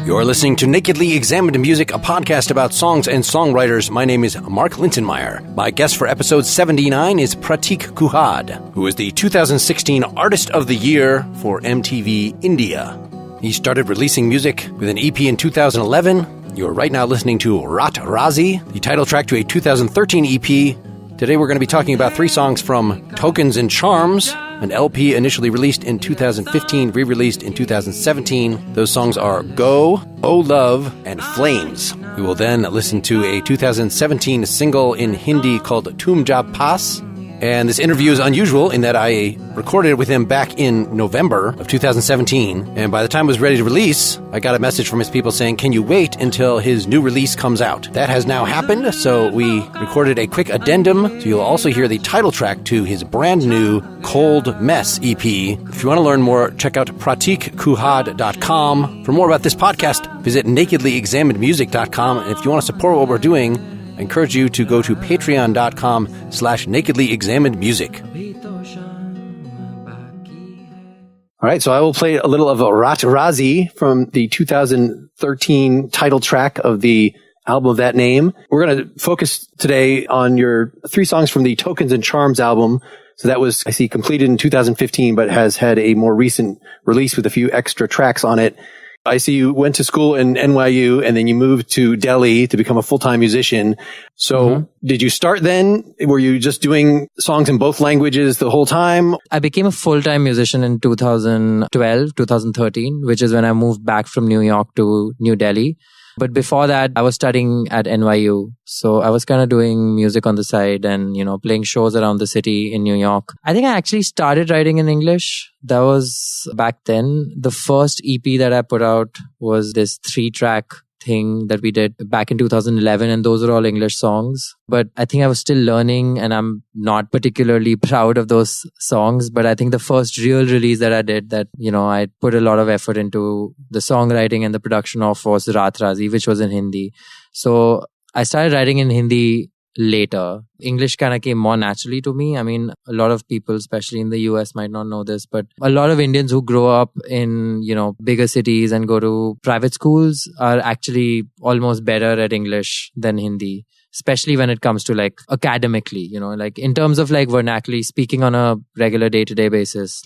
You're listening to Nakedly Examined Music, a podcast about songs and songwriters. My name is Mark Lintonmeyer. My guest for episode 79 is Prateek Kuhad, who is the 2016 Artist of the Year for MTV India. He started releasing music with an EP in 2011. You're right now listening to Raat Raazi, the title track to a 2013 EP. Today we're going to be talking about 3 songs from Tokens and Charms, an LP initially released in 2015, re-released in 2017. Those songs are Go, Oh Love, and Flames. We will then listen to a 2017 single in Hindi called Tum Jab Pas. And this interview is unusual in that I recorded it with him back in November of 2017. And by the time it was ready to release, I got a message from his people saying, can you wait until his new release comes out? That has now happened, so we recorded a quick addendum. So you'll also hear the title track to his brand new Cold Mess EP. If you want to learn more, check out prateekkuhad.com. For more about this podcast, visit nakedlyexaminedmusic.com. And if you want to support what we're doing, I encourage you to go to patreon.com/nakedlyexaminedmusic. All right, so I will play a little of Raat Raazi from the 2013 title track of the album of that name. We're going to focus today on your 3 songs from the Tokens and Charms album. So that was, I see, completed in 2015, but has had a more recent release with a few extra tracks on it. I see you went to school in NYU and then you moved to Delhi to become a full-time musician. So Did you start then? Were you just doing songs in both languages the whole time? I became a full-time musician in 2012, 2013, which is when I moved back from New York to New Delhi. But before that, I was studying at NYU. So I was kind of doing music on the side and, playing shows around the city in New York. I think I actually started writing in English. That was back then. The first EP that I put out was this 3-track thing that we did back in 2011, and those are all English songs. But I think I was still learning and I'm not particularly proud of those songs. But I think the first real release that I did that, I put a lot of effort into the songwriting and the production of was Raat Raazi, which was in Hindi. So I started writing in Hindi later. English kind of came more naturally to me. I mean, a lot of people, especially in the US, might not know this, but a lot of Indians who grow up in, bigger cities and go to private schools are actually almost better at English than Hindi, especially when it comes to academically, in terms of vernacularly speaking on a regular day-to-day basis,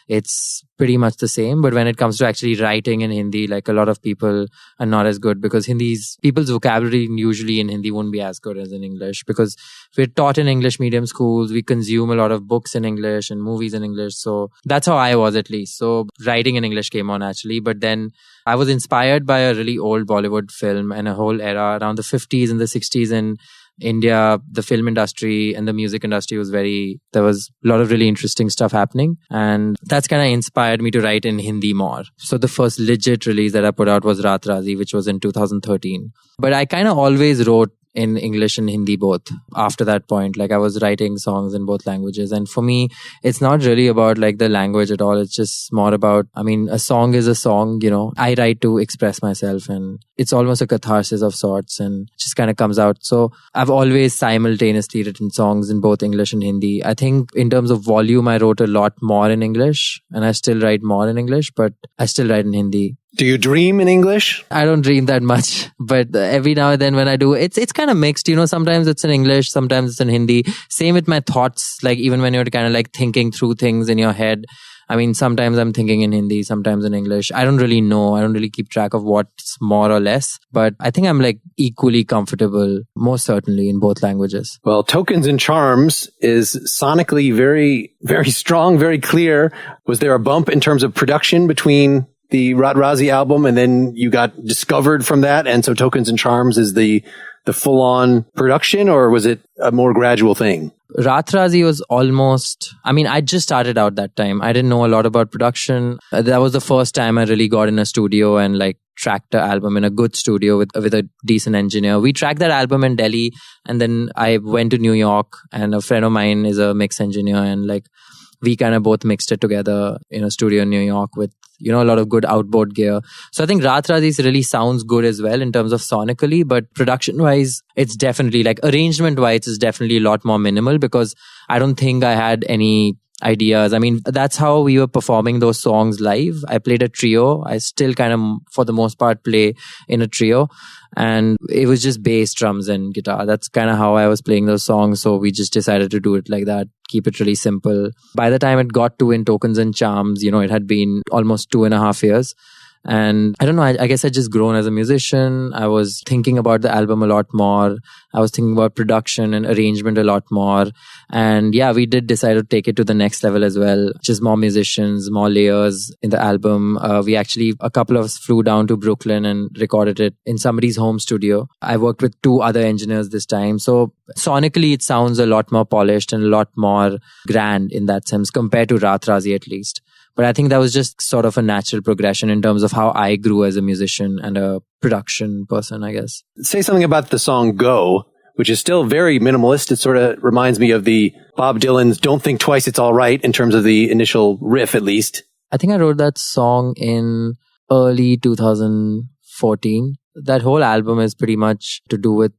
it's pretty much the same. But when it comes to actually writing in Hindi, a lot of people are not as good because people's vocabulary usually in Hindi won't be as good as in English because we're taught in English medium schools. We consume a lot of books in English and movies in English. So that's how I was, at least. So writing in English came on naturally. But then I was inspired by a really old Bollywood film and a whole era around the 50s and the 60s in India. The film industry and the music industry there was a lot of really interesting stuff happening. And that's kind of inspired me to write in Hindi more. So the first legit release that I put out was Raat Raazi, which was in 2013. But I kind of always wrote in English and Hindi both after that point. I was writing songs in both languages. And for me, it's not really about the language at all. It's just more about, a song is a song, I write to express myself and it's almost a catharsis of sorts and it just kind of comes out. So I've always simultaneously written songs in both English and Hindi. I think in terms of volume, I wrote a lot more in English and I still write more in English, but I still write in Hindi. Do you dream in English? I don't dream that much, but every now and then when I do, it's kind of mixed. Sometimes it's in English, sometimes it's in Hindi. Same with my thoughts, even when you're kind of thinking through things in your head. Sometimes I'm thinking in Hindi, sometimes in English. I don't really know. I don't really keep track of what's more or less, but I think I'm equally comfortable, most certainly in both languages. Well, Tokens and Charms is sonically very, very strong, very clear. Was there a bump in terms of production between the Raat Raazi album and then you got discovered from that? And so Tokens and Charms is the full-on production, or was it a more gradual thing? Raat Raazi was almost, I just started out that time. I didn't know a lot about production. That was the first time I really got in a studio and tracked the album in a good studio with a decent engineer. We tracked that album in Delhi and then I went to New York and a friend of mine is a mix engineer and we kind of both mixed it together in a studio in New York with, a lot of good outboard gear. So I think Raat Raazi really sounds good as well in terms of sonically, but production-wise, it's definitely arrangement-wise, it's definitely a lot more minimal because I don't think I had any ideas. I mean, that's how we were performing those songs live. I played a trio. I still kind of, for the most part, play in a trio. And it was just bass, drums, and guitar. That's kind of how I was playing those songs. So we just decided to do it like that, keep it really simple. By the time it got to In Tokens and Charms, it had been almost 2.5 years. And I don't know, I guess I just grown as a musician. I was thinking about the album a lot more. I was thinking about production and arrangement a lot more. And yeah, we did decide to take it to the next level as well. Just more musicians, more layers in the album. We actually, a couple of us flew down to Brooklyn and recorded it in somebody's home studio. I worked with 2 other engineers this time. So sonically, it sounds a lot more polished and a lot more grand in that sense compared to Raat Raazi at least. But I think that was just sort of a natural progression in terms of how I grew as a musician and a production person, I guess. Say something about the song Go, which is still very minimalist. It sort of reminds me of the Bob Dylan's Don't Think Twice, It's All Right in terms of the initial riff, at least. I think I wrote that song in early 2014. That whole album is pretty much to do with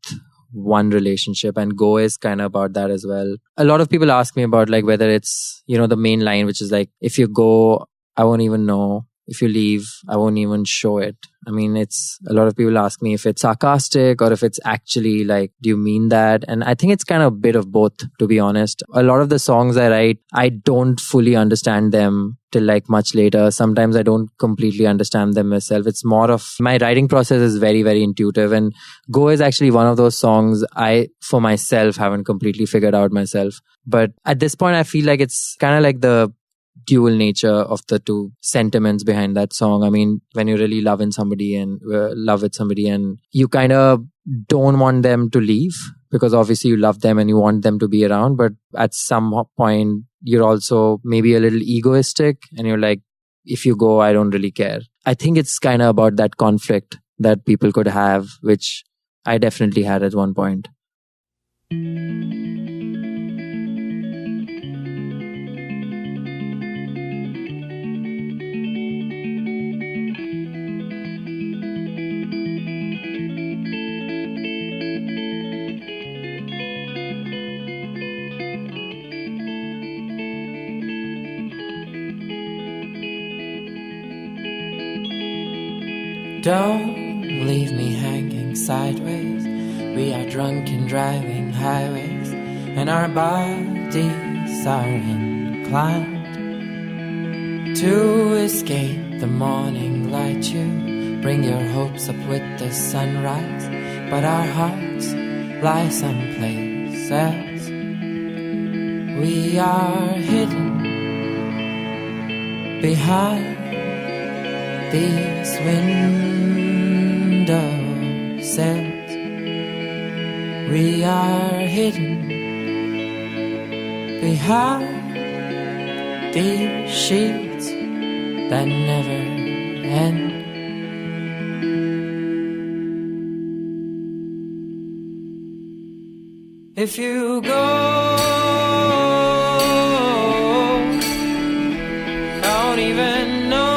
one relationship, and Go is kind of about that as well. A lot of people ask me about like whether it's, the main line, which is like, if you go, I won't even know. If you leave, I won't even show it. I mean, a lot of people ask me if it's sarcastic or if it's actually like, do you mean that? And I think it's kind of a bit of both, to be honest. A lot of the songs I write, I don't fully understand them till like much later. Sometimes I don't completely understand them myself. It's more of my writing process is very, very intuitive. And Go is actually one of those songs I, for myself, haven't completely figured out myself. But at this point, I feel like it's kind of like the dual nature of the 2 sentiments behind that song. I mean, when you really love somebody and you kind of don't want them to leave because obviously you love them and you want them to be around. But at some point, you're also maybe a little egoistic and you're like, if you go, I don't really care. I think it's kind of about that conflict that people could have, which I definitely had at one point. Don't leave me hanging sideways. We are drunk and driving highways, and our bodies are inclined to escape the morning light. You bring your hopes up with the sunrise, but our hearts lie someplace else. We are hidden behind these window sills. We are hidden behind these sheets that never end. If you go, don't even know.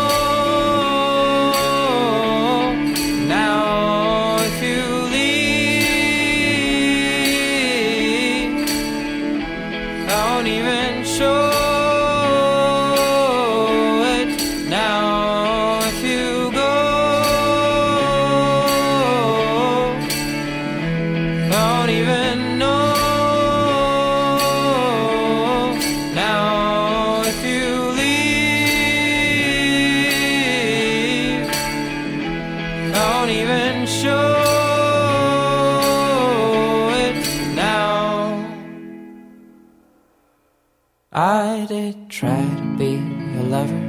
I did try to be a lover.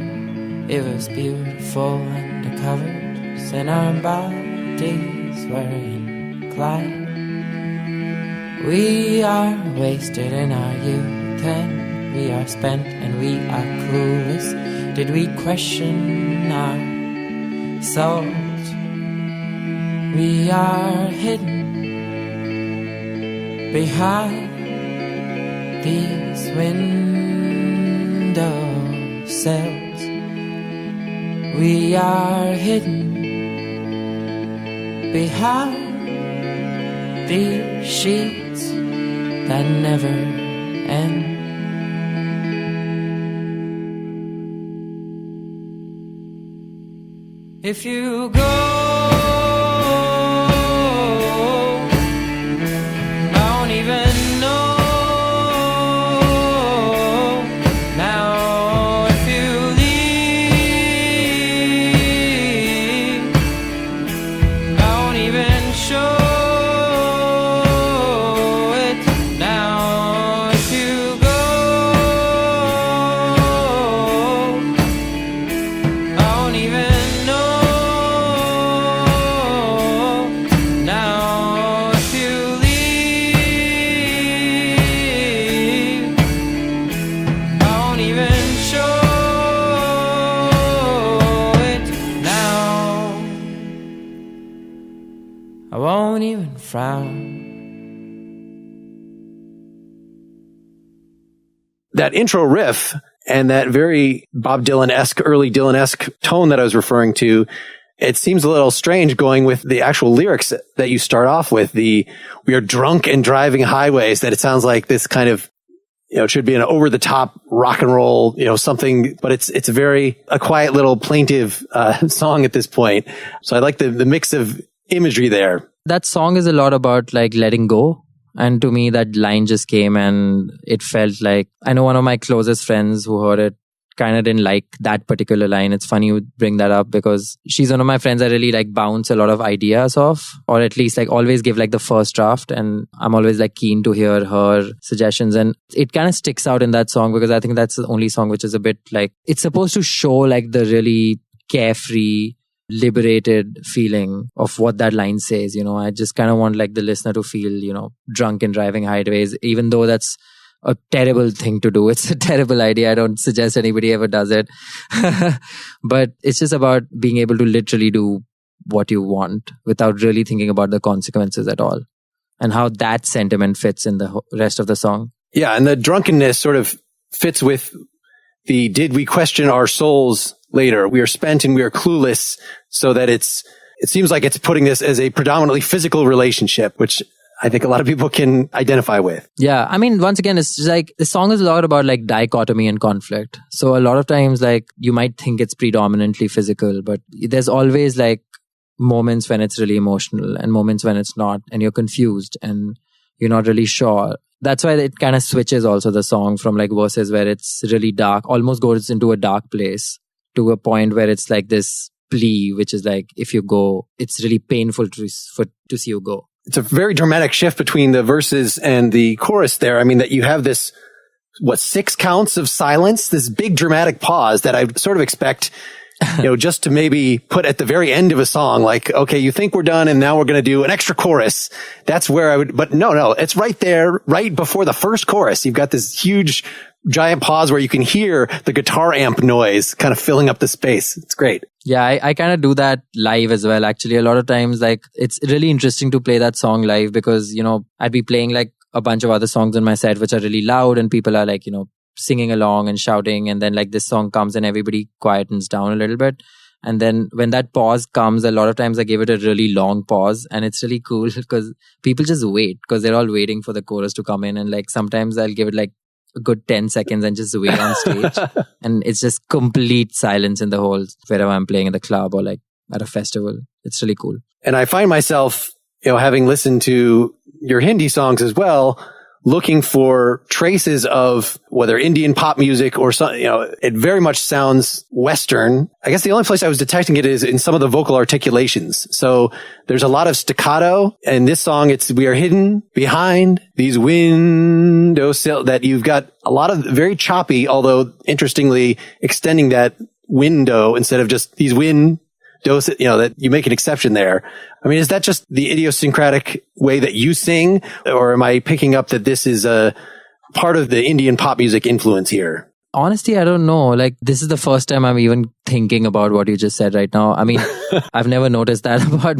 It was beautiful undercover, and our bodies were inclined. We are wasted in our youth, and we are spent and we are clueless. Did we question our souls? We are hidden behind these window sills. We are hidden behind these sheets that never end. If you go, I don't even know now. If you leave, I won't even show it now. If you go, I won't even know now. If you leave, I won't even show it now. I won't even frown. That intro riff and that very Bob Dylan-esque, early Dylan-esque tone that I was referring to, it seems a little strange going with the actual lyrics that you start off with, we are drunk and driving highways, that it sounds like this kind of, it should be an over-the-top rock and roll, something, but it's a quiet little plaintive song at this point. So I like the mix of imagery there. That song is a lot about like letting go. And to me, that line just came and it felt like, I know one of my closest friends who heard it kind of didn't like that particular line. It's funny you bring that up because she's one of my friends I really like bounce a lot of ideas off, or at least like always give like the first draft. And I'm always like keen to hear her suggestions. And it kind of sticks out in that song because I think that's the only song which is a bit like, it's supposed to show like the really carefree, liberated feeling of what that line says. I just kind of want like the listener to feel, drunk and driving highways, even though that's a terrible thing to do. It's a terrible idea. I don't suggest anybody ever does it. But it's just about being able to literally do what you want without really thinking about the consequences at all, and how that sentiment fits in the rest of the song. Yeah. And the drunkenness sort of fits with did we question our souls later? We are spent and we are clueless, so that it seems like it's putting this as a predominantly physical relationship, which I think a lot of people can identify with. Yeah. I mean, once again, it's just like the song is a lot about like dichotomy and conflict. So a lot of times like you might think it's predominantly physical, but there's always like moments when it's really emotional and moments when it's not, and you're confused and you're not really sure. That's why it kind of switches also the song from like verses where it's really dark, almost goes into a dark place, to a point where it's like this plea, which is like, if you go, it's really painful to see you go. It's a very dramatic shift between the verses and the chorus there. I mean, that you have this, 6 counts of silence, this big dramatic pause that I sort of expect, just to maybe put at the very end of a song, like, okay, you think we're done and now we're going to do an extra chorus. That's where I would, but no, it's right there, right before the first chorus. You've got this huge giant pause where you can hear the guitar amp noise kind of filling up the space. It's great. Yeah, I kind of do that live as well. Actually, a lot of times, like, it's really interesting to play that song live because, I'd be playing like a bunch of other songs in my set, which are really loud and people are like, singing along and shouting. And then like this song comes and everybody quietens down a little bit. And then when that pause comes, a lot of times I give it a really long pause, and it's really cool because people just wait because they're all waiting for the chorus to come in. And like sometimes I'll give it like a good 10 seconds and just wait on stage. And it's just complete silence in the whole, wherever I'm playing in the club or like at a festival. It's really cool. And I find myself, having listened to your Hindi songs as well, looking for traces of whether Indian pop music or something, it very much sounds Western. I guess the only place I was detecting it is in some of the vocal articulations. So there's a lot of staccato. In this song, we are hidden behind these windowsill, that you've got a lot of very choppy, although interestingly extending that window instead of just these windows, that you make an exception there. I mean, is that just the idiosyncratic way that you sing, or am I picking up that this is a part of the Indian pop music influence here? Honestly, I don't know. Like, this is the first time I'm even thinking about what you just said right now. I mean, I've never noticed that about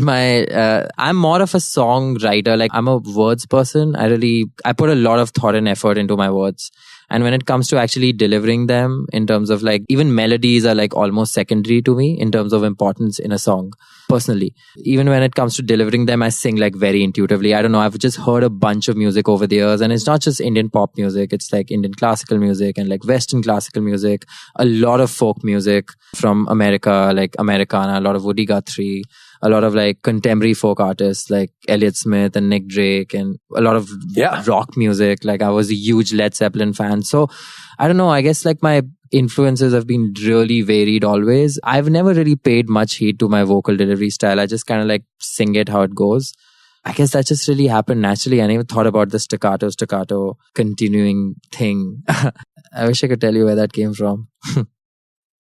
I'm more of a songwriter. Like, I'm a words person. I put a lot of thought and effort into my words. And when it comes to actually delivering them, in terms of like, even melodies are like almost secondary to me in terms of importance in a song, personally. Even when it comes to delivering them, I sing like very intuitively. I don't know, I've just heard a bunch of music over the years, and it's not just Indian pop music, it's like Indian classical music and like Western classical music, a lot of folk music from America, like Americana, a lot of Woody Guthrie, a lot of like contemporary folk artists like Elliott Smith and Nick Drake, and a lot of rock music. Like I was a huge Led Zeppelin fan. So I don't know, I guess like my influences have been really varied always. I've never really paid much heed to my vocal delivery style. I just kind of like sing it how it goes. I guess that just really happened naturally. I never thought about the staccato continuing thing. I wish I could tell you where that came from.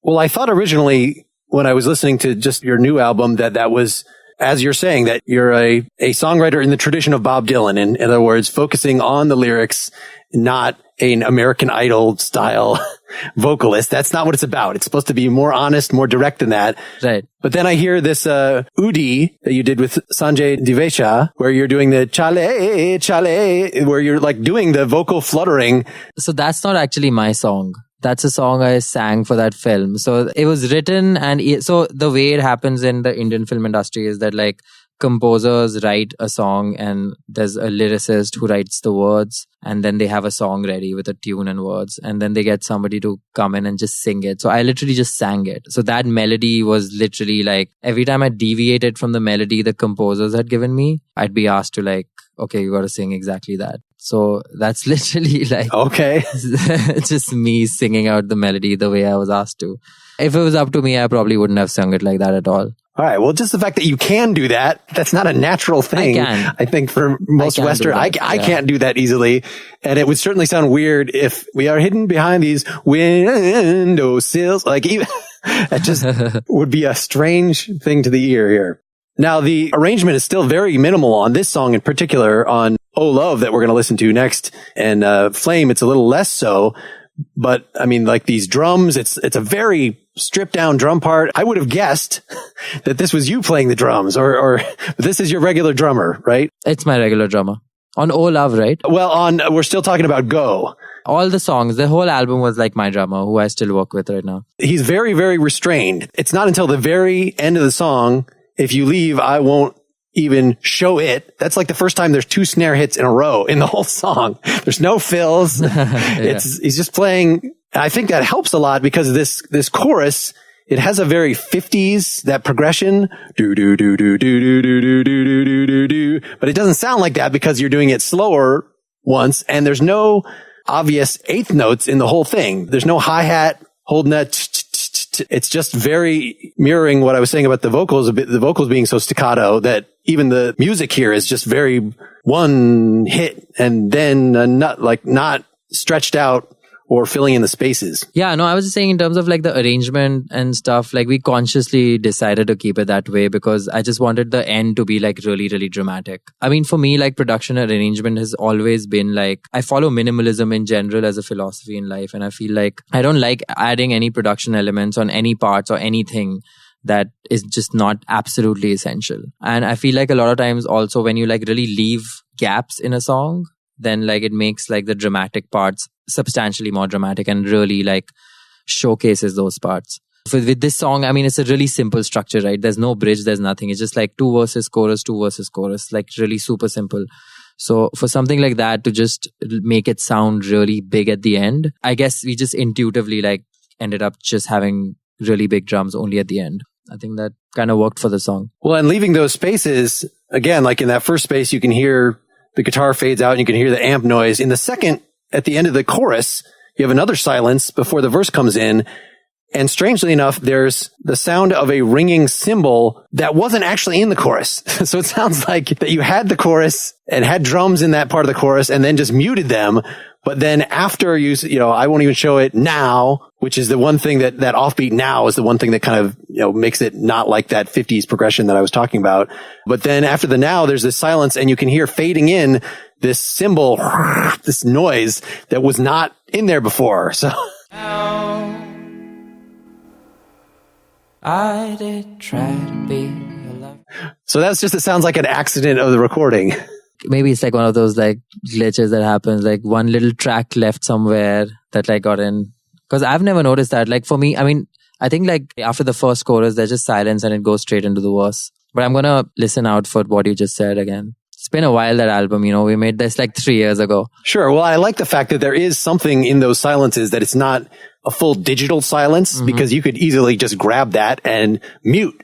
Well, I thought originally when I was listening to just your new album that was, as you're saying, that you're a songwriter in the tradition of Bob Dylan. In other words, focusing on the lyrics, not an American Idol style vocalist. That's not what it's about. It's supposed to be more honest, more direct than that. Right. But then I hear this Udi that you did with Sanjay Divesha, where you're doing the chale, where you're like doing the vocal fluttering. So that's not actually my song. That's a song I sang for that film. So it was written, and so the way it happens in the Indian film industry is that like composers write a song and there's a lyricist who writes the words, and then they have a song ready with a tune and words, and then they get somebody to come in and just sing it. So I literally just sang it. So that melody was literally like, every time I deviated from the melody the composers had given me, I'd be asked to like, okay, you got to sing exactly that. So that's literally like, okay, just me singing out the melody the way I was asked to. If it was up to me, I probably wouldn't have sung it like that at all. All right. Well, just the fact that you can do that, that's not a natural thing. I think for most Western, I can't do that easily. And it would certainly sound weird if we are hidden behind these windowsills. Like even, that just would be a strange thing to the ear here. Now, the arrangement is still very minimal on this song in particular, on Oh Love, that we're going to listen to next. And Flame, it's a little less so. But I mean, like these drums, it's a very stripped down drum part. I would have guessed that this was you playing the drums, or this is your regular drummer, right? It's my regular drummer. On Oh Love, right? Well, we're still talking about Go. All the songs, the whole album was like my drummer, who I still work with right now. He's very, very restrained. It's not until the very end of the song, if you leave, I won't even show it. That's like the first time there's 2 snare hits in a row in the whole song. There's no fills. He's just playing. I think that helps a lot because this chorus, it has a very 50s, that progression, do do do do do do do do do do do do, but it doesn't sound like that because you're doing it slower once, and there's no obvious eighth notes in the whole thing. There's no hi-hat holding that. It's just very mirroring what I was saying about the vocals, the vocals being so staccato that even the music here is just very one hit and then not stretched out or filling in the spaces. Yeah, no, I was just saying in terms of like the arrangement and stuff, like we consciously decided to keep it that way because I just wanted the end to be like really, really dramatic. I mean, for me, like production and arrangement has always been like, I follow minimalism in general as a philosophy in life. And I feel like I don't like adding any production elements on any parts or anything that is just not absolutely essential. And I feel like a lot of times also when you like really leave gaps in a song, then like it makes like the dramatic parts substantially more dramatic and really like showcases those parts. With this song, I mean, it's a really simple structure, right? There's no bridge, there's nothing. It's just like 2 verses, chorus, 2 verses, chorus, like really super simple. So for something like that to just make it sound really big at the end, I guess we just intuitively like ended up just having really big drums only at the end. I think that kind of worked for the song. Well, and leaving those spaces, again, like in that first space, you can hear the guitar fades out and you can hear the amp noise. In the second, at the end of the chorus, you have another silence before the verse comes in. And strangely enough, there's the sound of a ringing cymbal that wasn't actually in the chorus. So it sounds like that you had the chorus and had drums in that part of the chorus and then just muted them. But then after I won't even show it now, which is the one thing that offbeat now is the one thing that kind of, makes it not like that 50s progression that I was talking about. But then after the now, there's this silence and you can hear fading in this cymbal, this noise that was not in there before. So I did try to be alive. So it sounds like an accident of the recording. maybe it's like one of those like glitches that happens, like one little track left somewhere that like got in. Because I've never noticed that. Like for me, I mean, I think like after the first chorus, there's just silence and it goes straight into the verse. But I'm going to listen out for what you just said again. It's been a while, that album, you know, we made this like 3 years ago. Sure. Well, I like the fact that there is something in those silences, that it's not a full digital silence, because you could easily just grab that and mute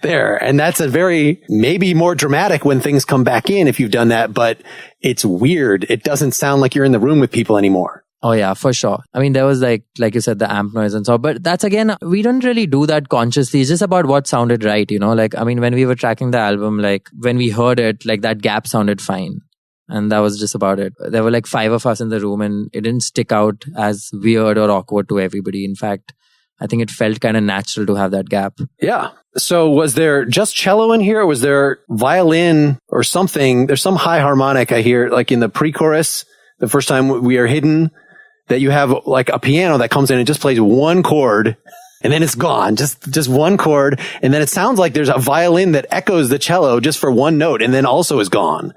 there. And that's a very, maybe more dramatic when things come back in if you've done that, but it's weird. It doesn't sound like you're in the room with people anymore. Oh yeah, for sure. I mean, there was like you said, the amp noise and so, but that's again, we don't really do that consciously. It's just about what sounded right, you know, like, I mean, when we were tracking the album, like when we heard it, like that gap sounded fine. And that was just about it. There were like 5 of us in the room and it didn't stick out as weird or awkward to everybody. In fact, I think it felt kind of natural to have that gap. Yeah. So was there just cello in here? Or was there violin or something? There's some high harmonic I hear like in the pre-chorus, the first time we are hidden, that you have like a piano that comes in and just plays one chord and then it's gone. Just one chord. And then it sounds like there's a violin that echoes the cello just for one note and then also is gone.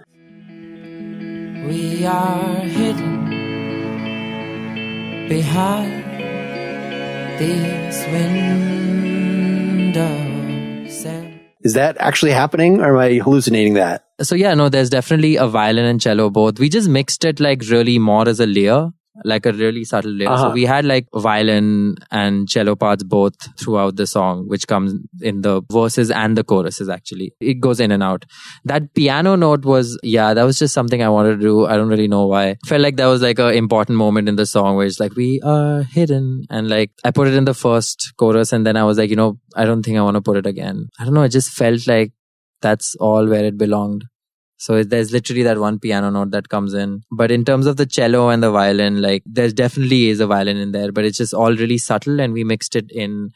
We are hidden behind these windows. Is that actually happening or am I hallucinating that? So yeah, no, there's definitely a violin and cello both. We just mixed it like really more as a layer, like a really subtle layer. So we had like violin and cello parts both throughout the song, which comes in the verses and the choruses actually. It goes in and out. That piano note was, that was just something I wanted to do. I don't really know why. Felt like that was like an important moment in the song where it's like, we are hidden. And like, I put it in the first chorus and then I was like, you know, I don't think I want to put it again. I don't know. It just felt like that's all where it belonged. So there's literally that one piano note that comes in. But in terms of the cello and the violin, like there definitely is a violin in there, but it's just all really subtle and we mixed it in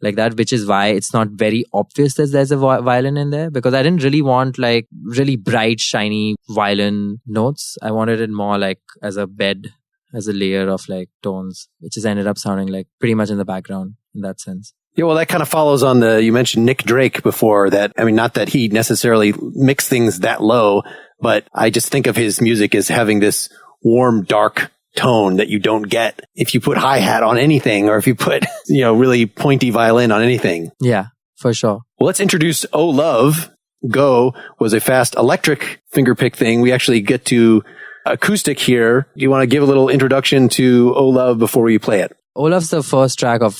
like that, which is why it's not very obvious that there's a violin in there, because I didn't really want like really bright, shiny violin notes. I wanted it more like as a bed, as a layer of like tones, which just ended up sounding like pretty much in the background in that sense. Yeah, well, that kind of follows on you mentioned Nick Drake before that. I mean, not that he necessarily mixed things that low, but I just think of his music as having this warm, dark tone that you don't get if you put hi-hat on anything or if you put, really pointy violin on anything. Yeah, for sure. Well, let's introduce Oh Love. Go was a fast electric fingerpick thing. We actually get to acoustic here. Do you want to give a little introduction to Oh Love before we play it? Olaf's the first track of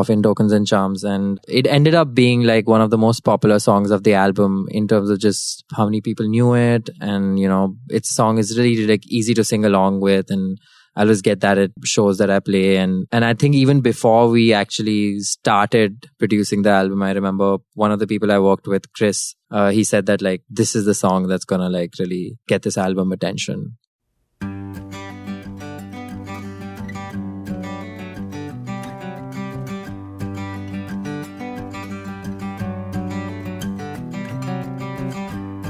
In Tokens and Charms, and it ended up being like one of the most popular songs of the album in terms of just how many people knew it. And, its song is really like easy to sing along with. And I always get that at shows that I play. And I think even before we actually started producing the album, I remember one of the people I worked with, Chris, he said that like, this is the song that's going to like really get this album attention.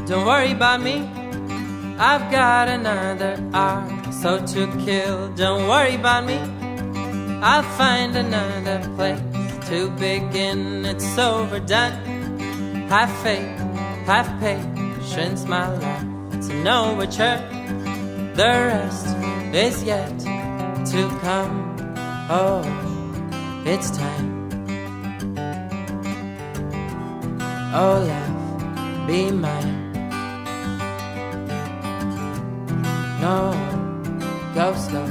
Don't worry about me, I've got another hour so to kill. Don't worry about me, I'll find another place to begin. It's overdone. Have faith, have patience, my love. To know which hurt, the rest is yet to come. Oh, it's time. Oh, love, be mine. No, go slow.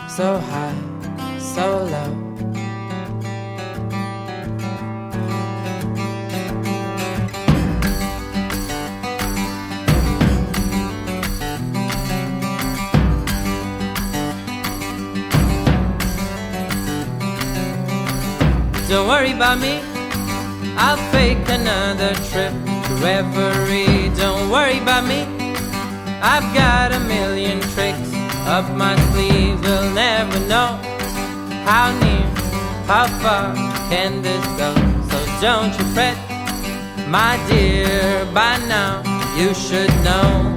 So high, so low. Don't worry about me, I'll fake another trip to Reverie. Don't worry about me, I've got a million tricks up my sleeve. We'll never know how near, how far can this go. So don't you fret, my dear, by now you should know.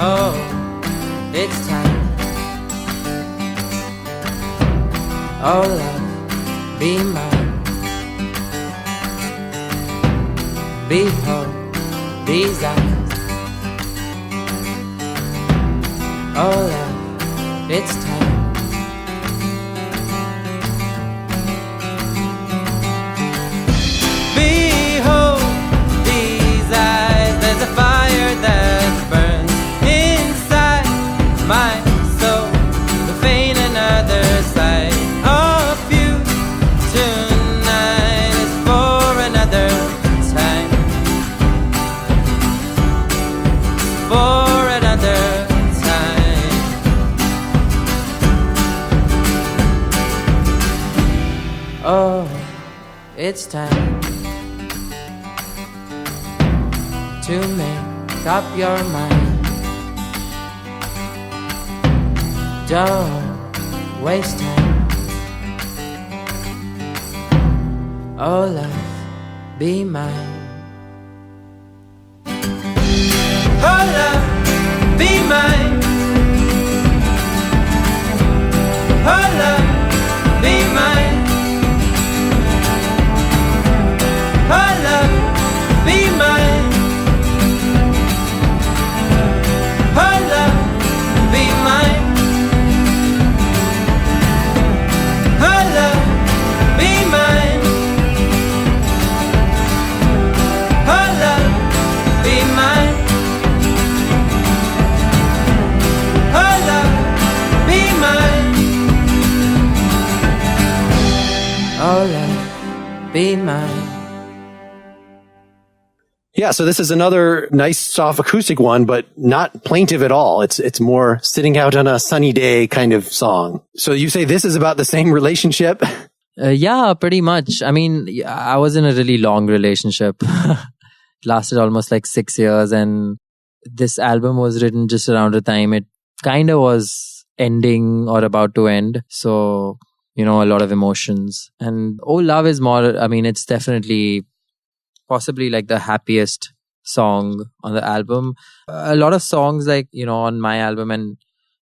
Oh, it's time. Oh, love, be mine. Behold, these eyes. Oh love, it's time. Behold these eyes, there's a fire that burns inside my soul to feign another side of you. Tonight is for another time, for another time. Oh, it's time to make up your mind. Don't waste time. Oh love, be mine. Oh love, be mine. Oh love, be mine. Oh love, be mine. Oh love, be mine. Oh love, be mine. Oh love, be mine. Oh love, be mine. Oh love, be mine. Yeah, so this is another nice, soft acoustic one, but not plaintive at all. It's more sitting out on a sunny day kind of song. So you say this is about the same relationship? Yeah, pretty much. I mean, I was in a really long relationship. It lasted almost like 6 years, and this album was written just around the time it kind of was ending or about to end. So, a lot of emotions. And Oh Love is more, I mean, it's definitely possibly like the happiest song on the album. A lot of songs like, on my album and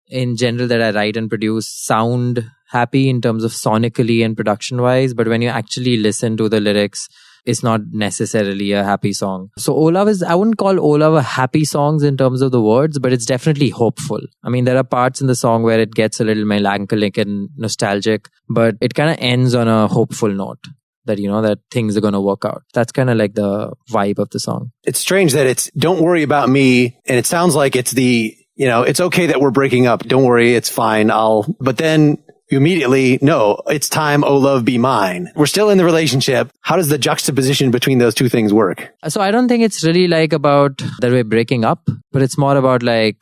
in general that I write and produce sound happy in terms of sonically and production wise. But when you actually listen to the lyrics, it's not necessarily a happy song. So Oh Love is, I wouldn't call Oh Love a happy songs in terms of the words, but it's definitely hopeful. I mean, there are parts in the song where it gets a little melancholic and nostalgic, but it kind of ends on a hopeful note. That, that things are going to work out. That's kind of like the vibe of the song. It's strange that it's don't worry about me. And it sounds like it's it's okay that we're breaking up. Don't worry. It's fine. But then you immediately, no, it's time. Oh, love, be mine. We're still in the relationship. How does the juxtaposition between those two things work? So I don't think it's really like about that we're breaking up, but it's more about like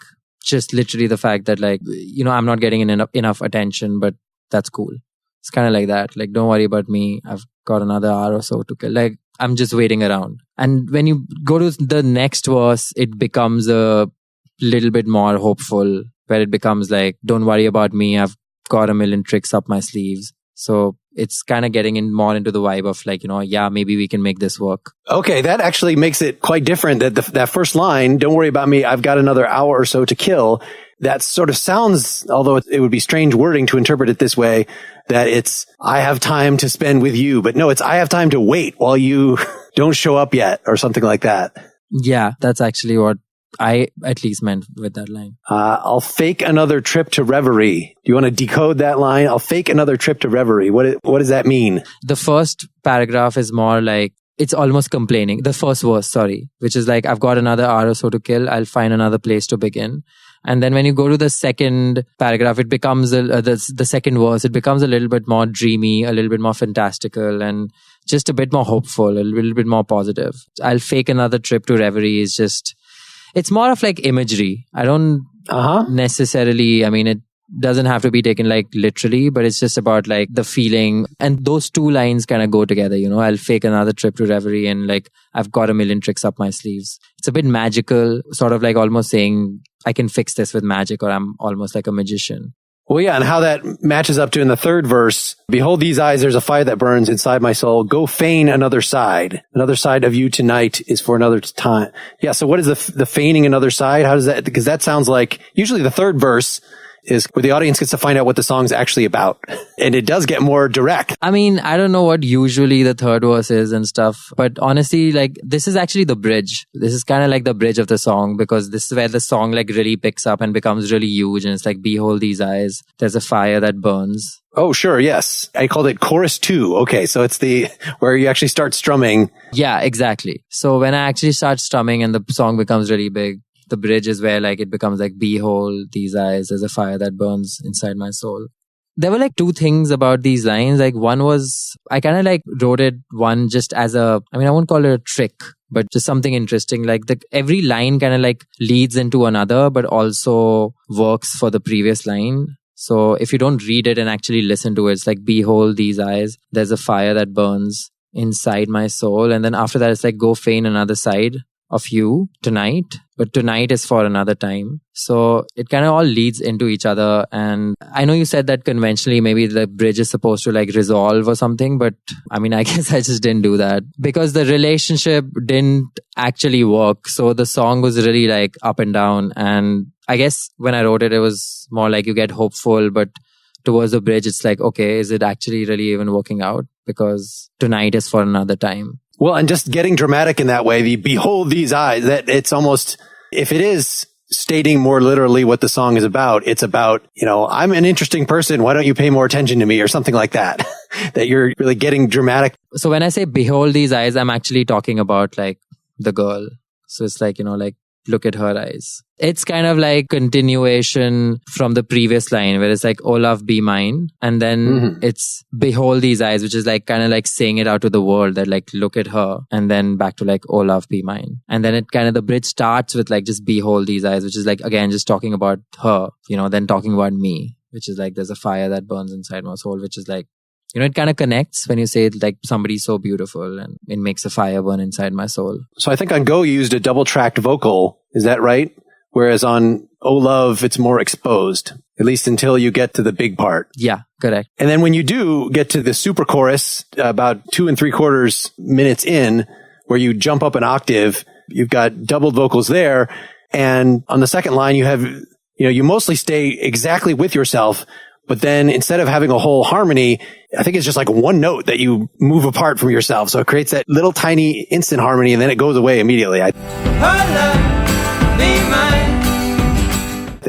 just literally the fact that like, I'm not getting enough attention, but that's cool. It's kind of like that. Like, don't worry about me. I've got another hour or so to kill. Like, I'm just waiting around. And when you go to the next verse, it becomes a little bit more hopeful, where it becomes like, don't worry about me. I've got a million tricks up my sleeves. So it's kind of getting in more into the vibe of like, yeah, maybe we can make this work. Okay, that actually makes it quite different. That first line, don't worry about me. I've got another hour or so to kill. That sort of sounds, although it would be strange wording to interpret it this way, that it's, I have time to spend with you. But no, it's, I have time to wait while you don't show up yet or something like that. Yeah, that's actually what I at least meant with that line. I'll fake another trip to reverie. Do you want to decode that line? I'll fake another trip to reverie. What does that mean? The first paragraph is more like, it's almost complaining. The first verse, which is like, I've got another hour or so to kill. I'll find another place to begin. And then when you go to the second paragraph, it becomes the second verse, it becomes a little bit more dreamy, a little bit more fantastical, and just a bit more hopeful, a little bit more positive. I'll fake another trip to reverie is just, it's more of like imagery. I don't necessarily, I mean, it doesn't have to be taken like literally, but it's just about like the feeling. And those two lines kind of go together, I'll fake another trip to reverie and like, I've got a million tricks up my sleeves. It's a bit magical, sort of like almost saying, I can fix this with magic, or I'm almost like a magician. Well, yeah, and how that matches up to in the third verse, behold these eyes, there's a fire that burns inside my soul. Go feign another side. Another side of you tonight is for another time. Yeah, so what is the feigning another side? How does that, because that sounds like, usually the third verse is where the audience gets to find out what the song's actually about. And it does get more direct. I mean, I don't know what usually the third verse is and stuff, but honestly, like, this is actually the bridge. This is kind of like the bridge of the song, because this is where the song like really picks up and becomes really huge. And it's like, behold these eyes. There's a fire that burns. Oh, sure. Yes. I called it chorus 2. Okay. So it's where you actually start strumming. Yeah, exactly. So when I actually start strumming and the song becomes really big, the bridge is where like it becomes like, behold these eyes, there's a fire that burns inside my soul. There were like two things about these lines. Like one was, I kind of like wrote it one just as I won't call it a trick, but just something interesting. Like every line kind of like leads into another, but also works for the previous line. So if you don't read it and actually listen to it, it's like, behold these eyes, there's a fire that burns inside my soul. And then after that, it's like, go feign another side of you tonight, but tonight is for another time. So it kind of all leads into each other. And I know you said that conventionally maybe the bridge is supposed to like resolve or something, but I mean, I guess I just didn't do that because the relationship didn't actually work. So the song was really like up and down. And I guess when I wrote it, it was more like you get hopeful, but towards the bridge, it's like, okay, is it actually really even working out? Because tonight is for another time. Well, and just getting dramatic in that way, the behold these eyes, that it's almost, if it is stating more literally what the song is about, it's about, I'm an interesting person. Why don't you pay more attention to me or something like that, that you're really getting dramatic. So when I say behold these eyes, I'm actually talking about like the girl. So it's like, like look at her eyes. It's kind of like continuation from the previous line where it's like, oh love, be mine. And then it's behold these eyes, which is like kind of like saying it out to the world that like, look at her. And then back to like, oh love, be mine. And then it kind of, the bridge starts with like, just behold these eyes, which is like, again, just talking about her, then talking about me, which is like, there's a fire that burns inside my soul, which is like, it kind of connects when you say it, like somebody's so beautiful and it makes a fire burn inside my soul. So I think on Go, you used a double tracked vocal. Is that right? Whereas on Oh Love, it's more exposed, at least until you get to the big part. Yeah, correct. And then when you do get to the super chorus, about 2 3/4 minutes in, where you jump up an octave, you've got doubled vocals there. And on the second line, you have, you mostly stay exactly with yourself. But then instead of having a whole harmony, I think it's just like one note that you move apart from yourself. So it creates that little tiny instant harmony and then it goes away immediately.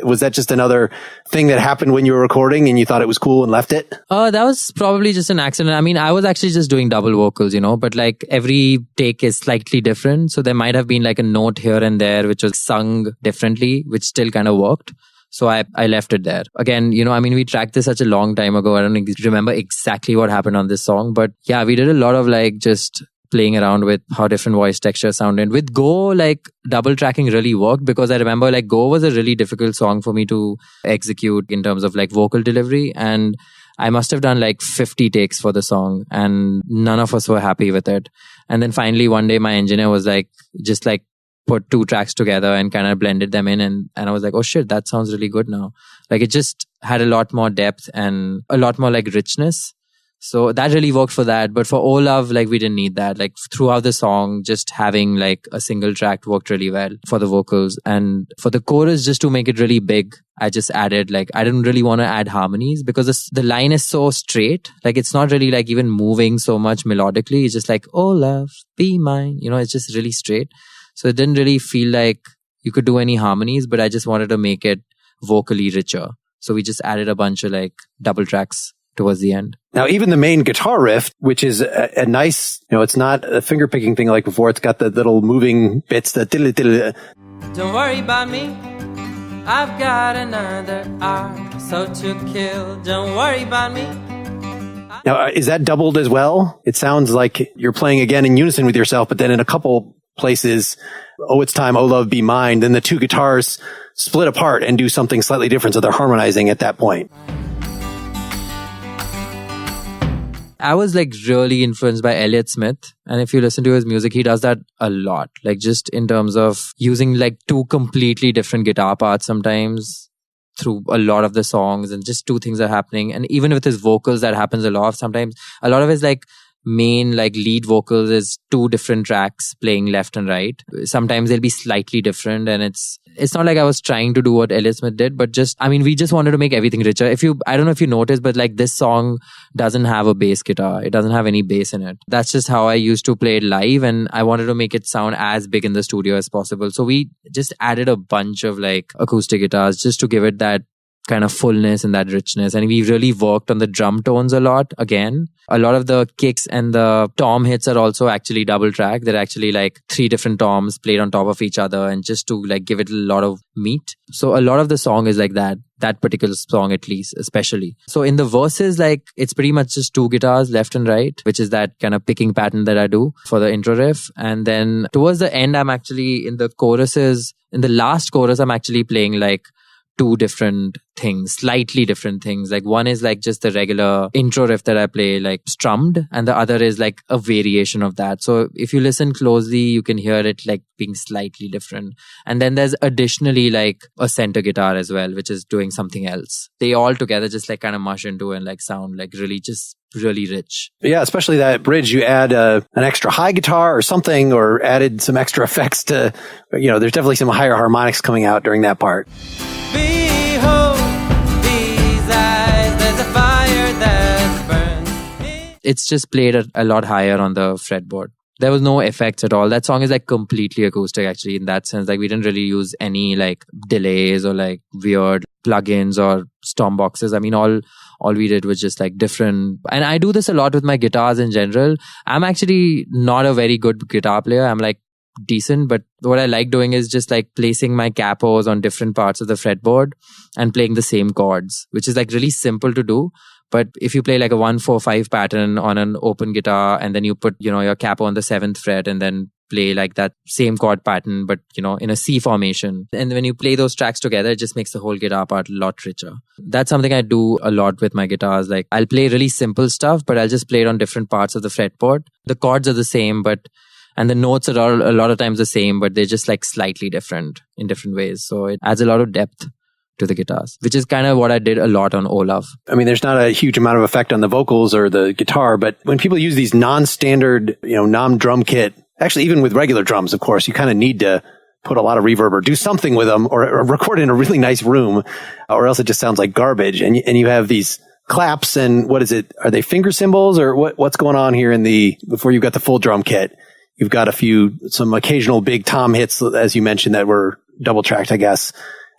Was that just another thing that happened when you were recording and you thought it was cool and left it? That was probably just an accident. I mean, I was actually just doing double vocals, but like every take is slightly different. So there might have been like a note here and there which was sung differently, which still kind of worked. So I left it there. Again, we tracked this such a long time ago. I don't remember exactly what happened on this song. But yeah, we did a lot of like just playing around with how different voice textures sounded. With Go, like double tracking really worked because I remember like Go was a really difficult song for me to execute in terms of like vocal delivery. And I must have done like 50 takes for the song and none of us were happy with it. And then finally one day my engineer was like, just like, put 2 tracks together and kind of blended them in and I was like, oh shit, that sounds really good now. Like it just had a lot more depth and a lot more like richness. So that really worked for that. But for Oh Love, like we didn't need that. Like throughout the song, just having like a single track worked really well for the vocals. And for the chorus, just to make it really big, I just added like, I didn't really want to add harmonies because the line is so straight. Like it's not really like even moving so much melodically. It's just like, oh love, be mine. It's just really straight. So it didn't really feel like you could do any harmonies, but I just wanted to make it vocally richer. So we just added a bunch of like double tracks towards the end. Now, even the main guitar riff, which is a nice, it's not a finger picking thing like before. It's got the little moving bits, the diddly diddly. Don't worry about me. I've got another hour so to kill. Don't worry about me. Now, is that doubled as well? It sounds like you're playing again in unison with yourself, but then in a couple places, oh, it's time, oh, love, be mine. Then the 2 guitars split apart and do something slightly different. So they're harmonizing at that point. I was like really influenced by Elliott Smith. And if you listen to his music, he does that a lot. Like just in terms of using like 2 completely different guitar parts sometimes through a lot of the songs and just 2 things are happening. And even with his vocals, that happens a lot. Sometimes a lot of his like main like lead vocals is two different tracks playing left and right. Sometimes they'll be slightly different, and it's not like I was trying to do what Elliott Smith did, but we just wanted to make everything richer. I don't know if you noticed, but like this song doesn't have a bass guitar. It doesn't have any bass in it. That's just how I used to play it live, and I wanted to make it sound as big in the studio as possible. So we just added a bunch of like acoustic guitars just to give it that kind of fullness and that richness. And we really worked on the drum tones a lot. Again, a lot of the kicks and the tom hits are also actually double track. They're actually like 3 different toms played on top of each other, and just to like give it a lot of meat. So a lot of the song is like that particular song, at least, especially. So in the verses, like it's pretty much just 2 guitars left and right, which is that kind of picking pattern that I do for the intro riff. And then towards the end, I'm actually in the choruses, in the last chorus, I'm actually playing like 2 different things, slightly different things. Like one is like just the regular intro riff that I play like strummed, and the other is like a variation of that. So if you listen closely, you can hear it like being slightly different. And then there's additionally like a center guitar as well, which is doing something else. They all together just like kind of mush into and like sound like really rich. Yeah, especially that bridge, you add an extra high guitar or something, or added some extra effects to, there's definitely some higher harmonics coming out during that part. Behold these eyes, there's a fire that burns. It's just played a lot higher on the fretboard. There was no effects at all. That song is like completely acoustic actually, in that sense. Like we didn't really use any like delays or like weird plugins or stomp boxes. I mean, all we did was just like different. And I do this a lot with my guitars in general. I'm actually not a very good guitar player. I'm like decent, but what I like doing is just like placing my capos on different parts of the fretboard and playing the same chords, which is like really simple to do. But if you play like a 1-4-5 pattern on an open guitar, and then you put, your capo on the 7th fret, and then play like that same chord pattern, but in a C formation. And when you play those tracks together, it just makes the whole guitar part a lot richer. That's something I do a lot with my guitars. Like I'll play really simple stuff, but I'll just play it on different parts of the fretboard. The chords are the same, and the notes are all, a lot of times the same, but they're just like slightly different in different ways. So it adds a lot of depth to the guitars, which is kind of what I did a lot on Olaf. I mean, there's not a huge amount of effect on the vocals or the guitar, but when people use these non-standard, non-drum kit, actually even with regular drums, of course, you kind of need to put a lot of reverb or do something with them, or record in a really nice room, or else it just sounds like garbage. And you have these claps, and what is it? Are they finger cymbals, or what's going on here before you've got the full drum kit? You've got some occasional big tom hits, as you mentioned, that were double tracked, I guess.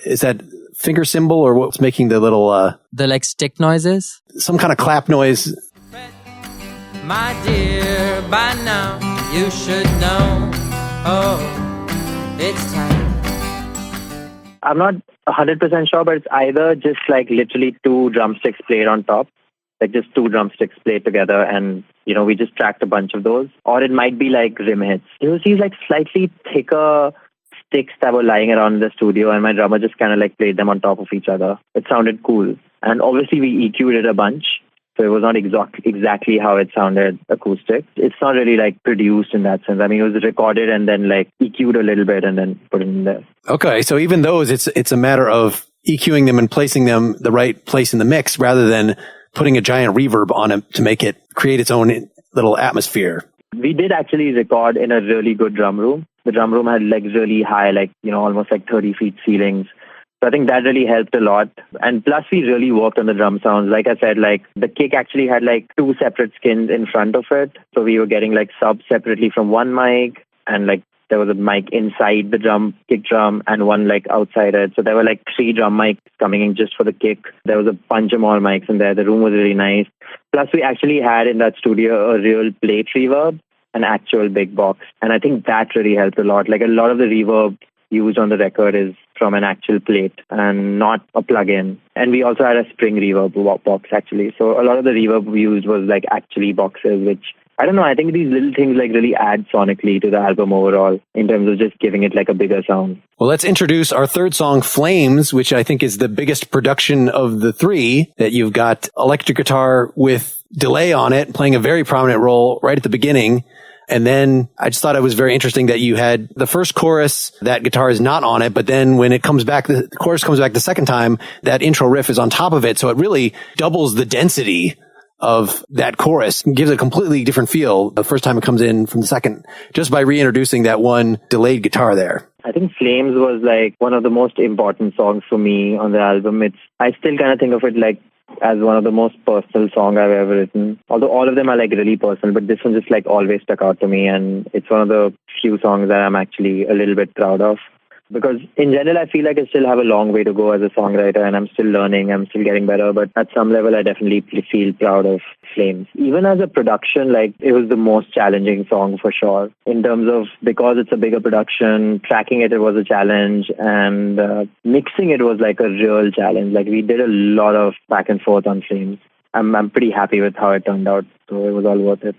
Is that finger cymbal, or what's making the little the like stick noises? Some kind of clap noise. My dear, by now you should know. Oh, it's time. I'm not 100% sure, but it's either just like literally 2 drumsticks played on top, like just 2 drumsticks played together, and we just tracked a bunch of those. Or it might be like rim hits. It was these like slightly thicker sticks that were lying around in the studio, and my drummer just kind of like played them on top of each other. It sounded cool. And obviously we EQ'd it a bunch, so it was not exactly how it sounded acoustic. It's not really like produced in that sense. I mean, it was recorded and then like EQ'd a little bit and then put it in there. Okay, so even those, it's a matter of EQing them and placing them the right place in the mix, rather than putting a giant reverb on it to make it create its own little atmosphere. We did actually record in a really good drum room. The drum room had like really high, like, almost like 30 feet ceilings. So I think that really helped a lot. And plus we really worked on the drum sounds. Like I said, like the kick actually had like 2 separate skins in front of it. So we were getting like subs separately from one mic, and like there was a mic inside the kick drum, and one like outside it. So there were like 3 drum mics coming in just for the kick. There was a bunch of more mics in there. The room was really nice. Plus we actually had in that studio a real plate reverb, an actual big box. And I think that really helped a lot. Like a lot of the reverb used on the record is from an actual plate and not a plug-in. And we also had a spring reverb box actually. So a lot of the reverb we used was like actually boxes, which I don't know. I think these little things like really add sonically to the album overall in terms of just giving it like a bigger sound. Well, let's introduce our third song, Flames, which I think is the biggest production of the 3, that you've got electric guitar with delay on it, playing a very prominent role right at the beginning. And then I just thought it was very interesting that you had the first chorus, that guitar is not on it, but then when it comes back, the chorus comes back the second time, that intro riff is on top of it. So it really doubles the density of that chorus gives a completely different feel the first time it comes in from the second, just by reintroducing that one delayed guitar there. I think Flames was like one of the most important songs for me on the album. I still kind of think of it like as one of the most personal songs I've ever written. Although all of them are like really personal, but this one just like always stuck out to me, and it's one of the few songs that I'm actually a little bit proud of. Because in general, I feel like I still have a long way to go as a songwriter, and I'm still learning, I'm still getting better. But at some level, I definitely feel proud of Flames. Even as a production, like it was the most challenging song for sure. In terms of, because it's a bigger production, tracking it was a challenge, and mixing it was like a real challenge. Like we did a lot of back and forth on Flames. I'm pretty happy with how it turned out, so it was all worth it.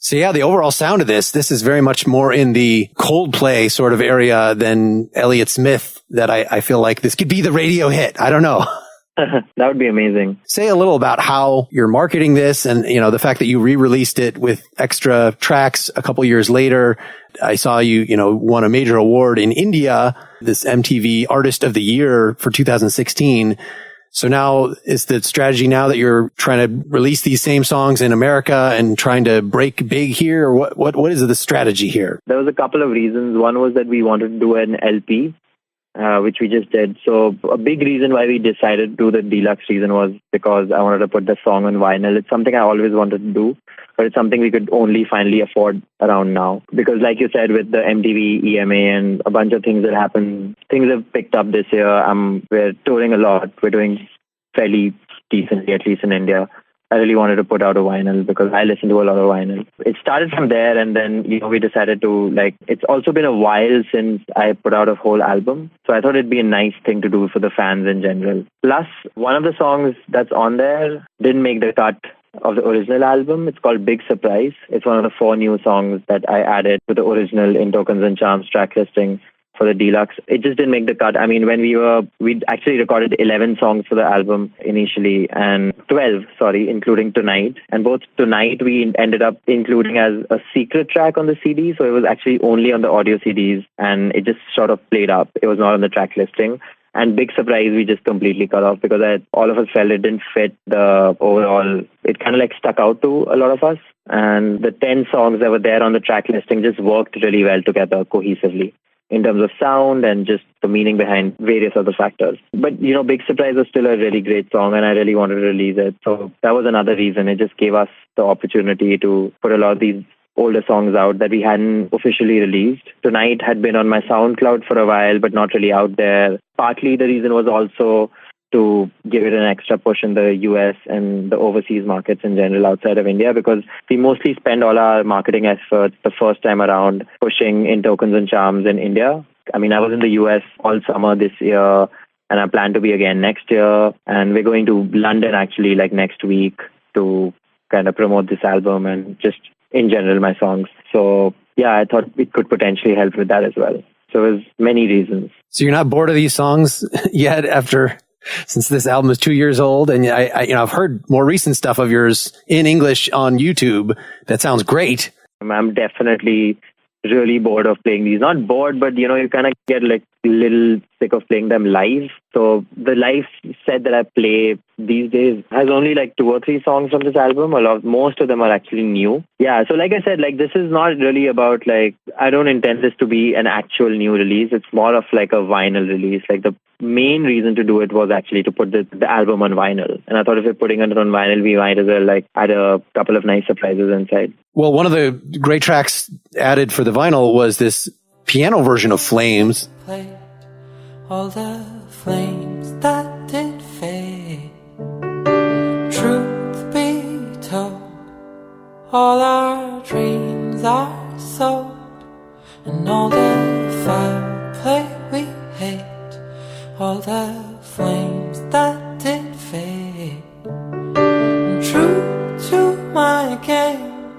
So yeah, the overall sound of this is very much more in the Coldplay sort of area than Elliott Smith, that I feel like this could be the radio hit. I don't know. That would be amazing. Say a little about how you're marketing this and, the fact that you re-released it with extra tracks a couple years later. I saw you, won a major award in India, this MTV Artist of the Year for 2016. So now is the strategy now that you're trying to release these same songs in America and trying to break big here? Or what is the strategy here? There was a couple of reasons. One was that we wanted to do an LP. Which we just did. So a big reason why we decided to do the deluxe season was because I wanted to put the song on vinyl. It's something I always wanted to do, but it's something we could only finally afford around now. Because like you said, with the MTV EMA and a bunch of things that happened, things have picked up this year. We're touring a lot. We're doing fairly decently, at least in India. I really wanted to put out a vinyl because I listen to a lot of vinyl. It started from there, and then, we decided to, it's also been a while since I put out a whole album. So I thought it'd be a nice thing to do for the fans in general. Plus, one of the songs that's on there didn't make the cut of the original album. It's called Big Surprise. It's one of the 4 new songs that I added to the original In Tokens and Charms track listing for the deluxe. It just didn't make the cut. I mean, when we'd actually recorded 11 songs for the album initially, and 12, including Tonight. And both Tonight we ended up including as a secret track on the CD. So it was actually only on the audio CDs, and it just sort of played up. It was not on the track listing. And Big Surprise we just completely cut off because all of us felt it didn't fit the overall. It kind of stuck out to a lot of us. And the 10 songs that were there on the track listing just worked really well together cohesively, in terms of sound and just the meaning behind various other factors. But, Big Surprise was still a really great song, and I really wanted to release it. So that was another reason. It just gave us the opportunity to put a lot of these older songs out that we hadn't officially released. Tonight had been on my SoundCloud for a while, but not really out there. Partly the reason was also to give it an extra push in the US and the overseas markets in general outside of India, because we mostly spend all our marketing efforts the first time around pushing In Tokens and Charms in India. I mean, I was in the US all summer this year, and I plan to be again next year. And we're going to London actually next week to kind of promote this album and just in general my songs. So yeah, I thought it could potentially help with that as well. So there's many reasons. So you're not bored of these songs yet since this album is 2 years old, and I've heard more recent stuff of yours in English on YouTube. That sounds great. I'm definitely really bored of playing these. Not bored, but you kind of get a little sick of playing them live. So the live set that I play these days has only 2 or 3 songs from this album. Most of them are actually new. Yeah, so like I said, this is not really about I don't intend this to be an actual new release. It's more of a vinyl release. The main reason to do it was actually to put the album on vinyl. And I thought if we're putting it on vinyl, we might as well add a couple of nice surprises inside. Well, one of the great tracks added for the vinyl was this piano version of Flames. Played all the flames that did fade. Truth be told, all our dreams are sold, and all the foul play we hate. All the flames that did fade. And true to my game,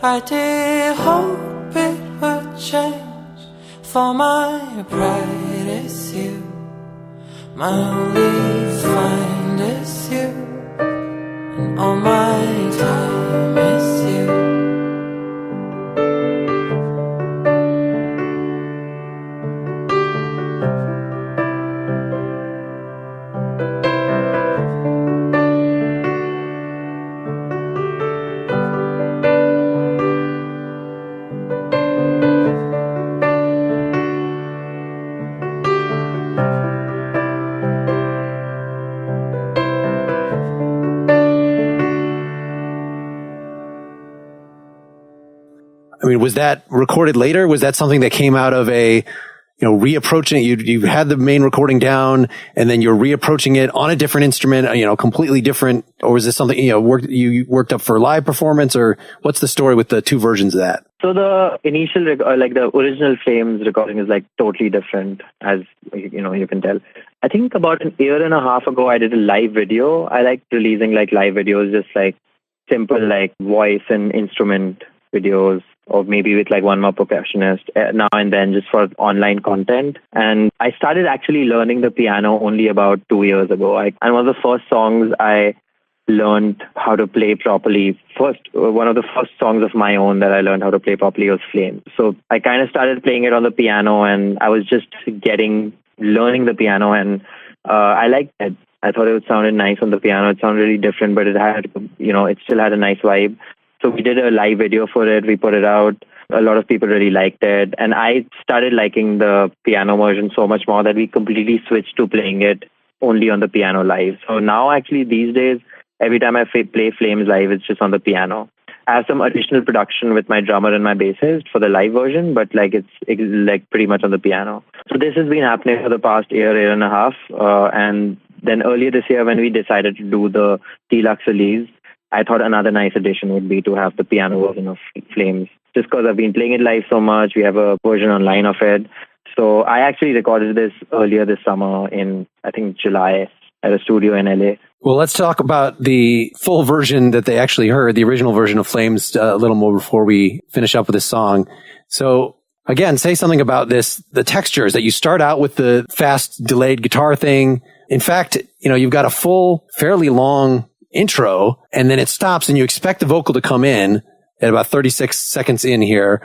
I did hope it would change. For my pride is you, my only find is you, and all my time is you. I mean, was that recorded later? Was that something that came out of a, reapproaching it? You had the main recording down and then you're reapproaching it on a different instrument, completely different? Or was this something, you worked up for live performance, or what's the story with the 2 versions of that? So the initial, the original Flames recording is totally different, as you can tell. I think about an year and a half ago, I did a live video. I like releasing live videos, just simple voice and instrument videos, or maybe with like one more percussionist now and then, just for online content. And I started actually learning the piano only about 2 years ago. And one of the first songs I learned how to play properly, one of the first songs of my own that I learned how to play properly was Flames. So I kind of started playing it on the piano, and I was just learning the piano, and I liked it. I thought it sounded nice on the piano. It sounded really different, but it had, it still had a nice vibe. So we did a live video for it. We put it out. A lot of people really liked it. And I started liking the piano version so much more that we completely switched to playing it only on the piano live. So now actually these days, every time I play Flames live, it's just on the piano. I have some additional production with my drummer and my bassist for the live version, but it's like pretty much on the piano. So this has been happening for the past year and a half. And then earlier this year, when we decided to do the deluxe release, I thought another nice addition would be to have the piano version of Flames. Just because I've been playing it live so much, we have a version online of it. So I actually recorded this earlier this summer in, I think, July at a studio in LA. Well, let's talk about the full version that they actually heard, the original version of Flames, a little more before we finish up with this song. So again, say something about the textures, that you start out with the fast delayed guitar thing. In fact, you've got a full, fairly long intro, and then it stops, and you expect the vocal to come in at about 36 seconds in here.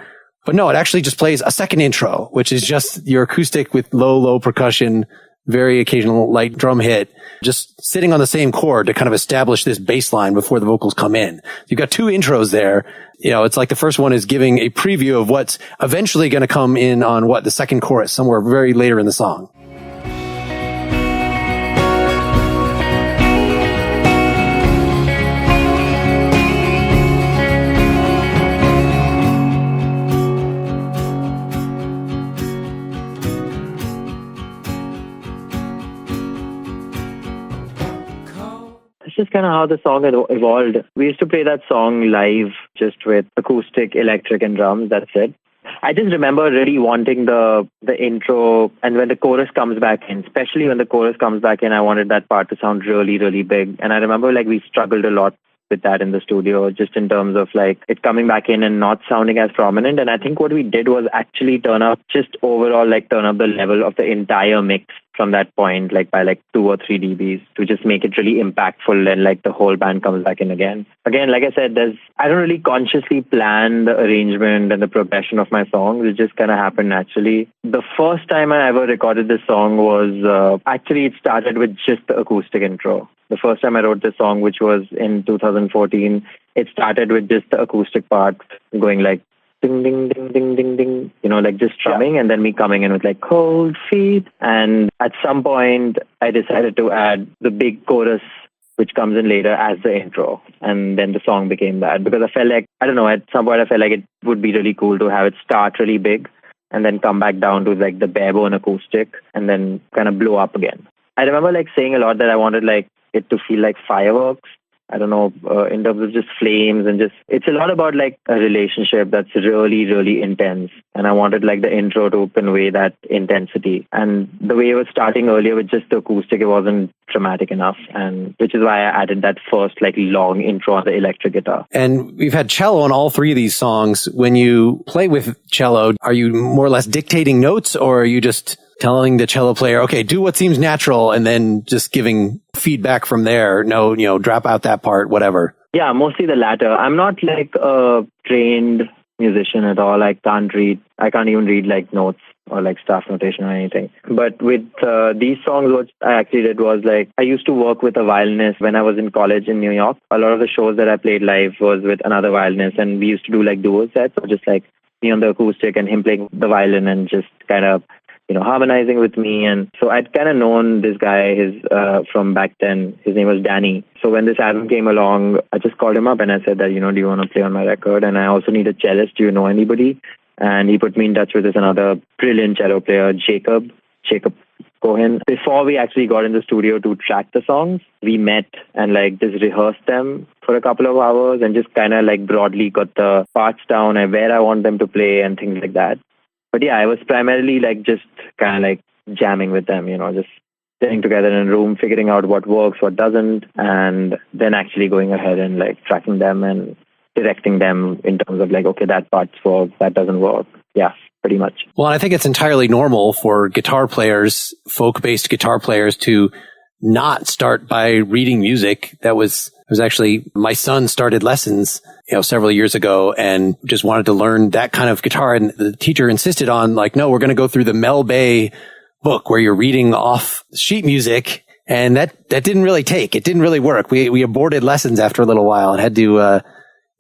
But no, it actually just plays a second intro, which is just your acoustic with low percussion, very occasional light drum hit, just sitting on the same chord to kind of establish this bass line before the vocals come in. You've got two intros there. It's like the first one is giving a preview of what's eventually going to come in on the second chorus, somewhere very later in the song. Just kind of how the song had evolved. We used to play that song live just with acoustic, electric, and drums. That's it. I just remember really wanting the intro, and when the chorus comes back in, especially when the chorus comes back in, I wanted that part to sound really, really big. And I remember we struggled a lot with that in the studio, just in terms of it coming back in and not sounding as prominent. And I think what we did was actually turn up the level of the entire mix from that point, by 2 or 3 dBs, to just make it really impactful, and the whole band comes back in again. Again, like I said, I don't really consciously plan the arrangement and the progression of my songs. It just kind of happened naturally. The first time I ever recorded this song was, actually it started with just the acoustic intro. The first time I wrote this song, which was in 2014, it started with just the acoustic part going ding, ding, ding, ding, ding, ding, just strumming, and then me coming in with cold feet. And at some point, I decided to add the big chorus, which comes in later, as the intro. And then the song became that, because I felt at some point I felt it would be really cool to have it start really big and then come back down to the bare bone acoustic and then kind of blow up again. I remember saying a lot that I wanted it to feel like fireworks. I don't know, in terms of just flames, and it's a lot about a relationship that's really, really intense. And I wanted the intro to convey that intensity. And the way it was starting earlier with just the acoustic, it wasn't dramatic enough. And which is why I added that first long intro on the electric guitar. And we've had cello on all 3 of these songs. When you play with cello, are you more or less dictating notes, or are you just telling the cello player, okay, do what seems natural, and then just giving feedback from there? No, drop out that part, whatever. Yeah, mostly the latter. I'm not a trained musician at all. I can't even read notes or staff notation or anything. But with these songs, what I actually did was I used to work with a violinist when I was in college in New York. A lot of the shows that I played live was with another violinist, and we used to do duo sets, or just me on the acoustic and him playing the violin and just kind of harmonizing with me. And so I'd kind of known this guy from back then. His name was Danny. So when this album came along, I just called him up and I said that, do you want to play on my record? And I also need a cellist. Do you know anybody? And he put me in touch with another brilliant cello player, Jacob Cohen. Before we actually got in the studio to track the songs, we met and just rehearsed them for a couple of hours and just kind of broadly got the parts down and where I want them to play and things like that. But yeah, I was primarily just kind of jamming with them, just sitting together in a room, figuring out what works, what doesn't, and then actually going ahead and tracking them and directing them in terms of like, okay, that part's work, that doesn't work. Yeah, pretty much. Well, I think it's entirely normal for guitar players, folk-based guitar players, to not start by reading music. It was actually, my son started lessons, several years ago and just wanted to learn that kind of guitar. And the teacher insisted on like, no, we're going to go through the Mel Bay book where you're reading off sheet music. And that didn't really take. It didn't really work. We aborted lessons after a little while and had to,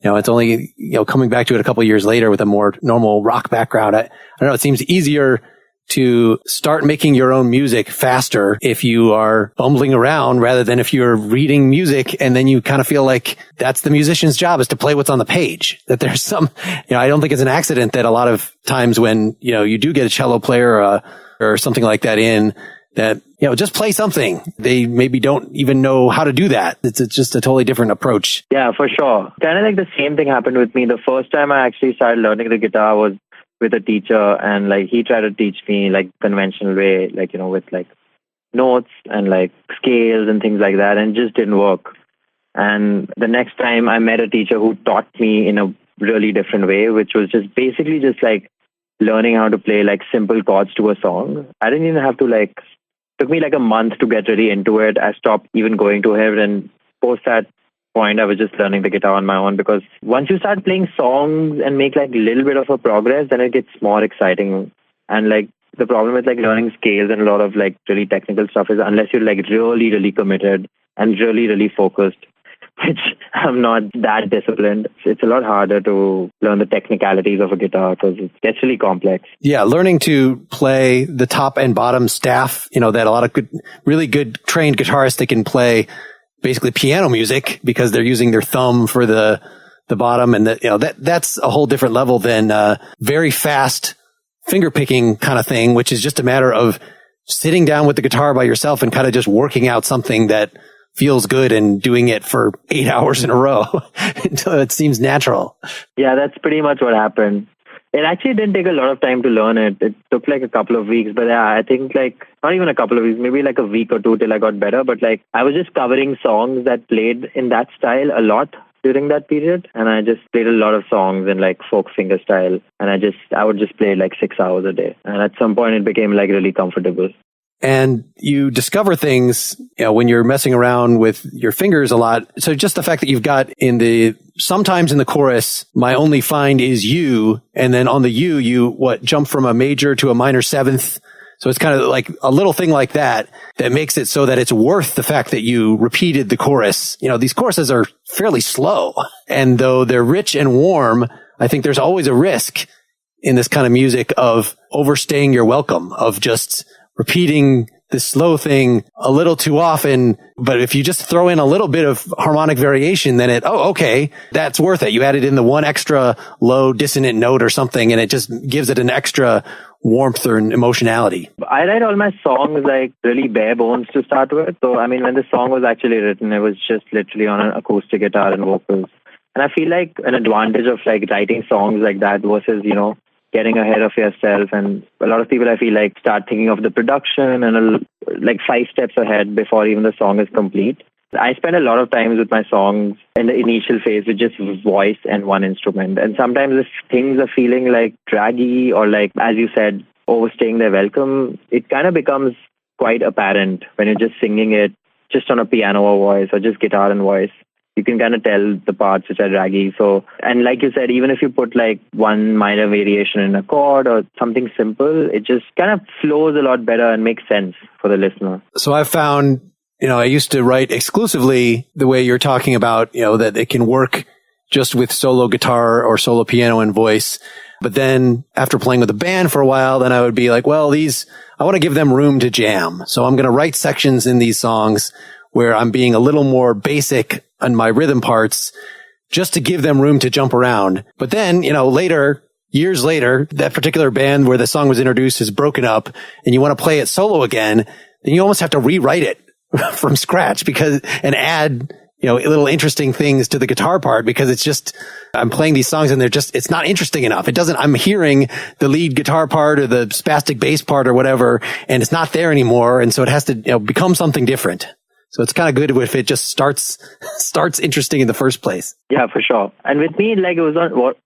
it's only, coming back to it a couple of years later with a more normal rock background. I don't know. It seems easier to start making your own music faster if you are bumbling around rather than if you're reading music and then you kind of feel like that's the musician's job, is to play what's on the page. That there's some, I don't think it's an accident that a lot of times when, you do get a cello player or something like that in, that, just play something. They maybe don't even know how to do that. It's just a totally different approach. Yeah, for sure. Kind of like the same thing happened with me. The first time I actually started learning the guitar was with a teacher, and like he tried to teach me like conventional way, like, with like notes and like scales and things like that, and it just didn't work. And the next time I met a teacher who taught me in a really different way, which was just basically just like learning how to play like simple chords to a song. I didn't even have to took me like a month to get really into it. I stopped even going to him, and post that point, I was just learning the guitar on my own, because once you start playing songs and make like a little bit of a progress, then it gets more exciting. And like the problem with like learning scales and a lot of like really technical stuff is unless you're like really, really committed and really, really focused, which I'm not that disciplined, it's a lot harder to learn the technicalities of a guitar because it gets really complex. Yeah, learning to play the top and bottom staff, that a lot of really good trained guitarists, they can play basically piano music because they're using their thumb for the bottom, and that's a whole different level than very fast finger picking kind of thing, which is just a matter of sitting down with the guitar by yourself and kind of just working out something that feels good and doing it for 8 hours in a row until it seems natural. Yeah, that's pretty much what happened. It actually didn't take a lot of time to learn it. It took like a couple of weeks, but yeah, I think like not even a couple of weeks, maybe like a week or two till I got better. But like I was just covering songs that played in that style a lot during that period. And I just played a lot of songs in like folk finger style. And I would just play like 6 hours a day. And at some point it became like really comfortable. And you discover things, when you're messing around with your fingers a lot. So just the fact that you've got sometimes in the chorus, my only find is you. And then on the you jump from a major to a minor seventh. So it's kind of like a little thing like that makes it so that it's worth the fact that you repeated the chorus. These choruses are fairly slow. And though they're rich and warm, I think there's always a risk in this kind of music of overstaying your welcome, of just repeating this slow thing a little too often. But if you just throw in a little bit of harmonic variation, then okay, that's worth it. You added in the one extra low dissonant note or something, and it just gives it an extra warmth or emotionality. I write all my songs like really bare bones to start with. So, I mean, when the song was actually written, it was just literally on an acoustic guitar and vocals. And I feel like an advantage of like writing songs like that versus, getting ahead of yourself. And a lot of people, I feel like, start thinking of the production and like 5 steps ahead before even the song is complete. I spend a lot of times with my songs in the initial phase with just voice and one instrument. And sometimes if things are feeling like draggy or like, as you said, overstaying their welcome, it kind of becomes quite apparent when you're just singing it just on a piano or voice or just guitar and voice. You can kind of tell the parts which are draggy. So, and like you said, even if you put like one minor variation in a chord or something simple, it just kind of flows a lot better and makes sense for the listener. So I've found, I used to write exclusively the way you're talking about, that it can work just with solo guitar or solo piano and voice. But then after playing with a band for a while, then I would be like, well, I want to give them room to jam. So I'm going to write sections in these songs where I'm being a little more basic on my rhythm parts just to give them room to jump around. But then, years later, that particular band where the song was introduced is broken up and you want to play it solo again, then you almost have to rewrite it from scratch and add, little interesting things to the guitar part, because it's just, I'm playing these songs and it's not interesting enough. I'm hearing the lead guitar part or the spastic bass part or whatever, and it's not there anymore. And so it has to become something different. So it's kind of good if it just starts interesting in the first place. Yeah, for sure. And with me, like,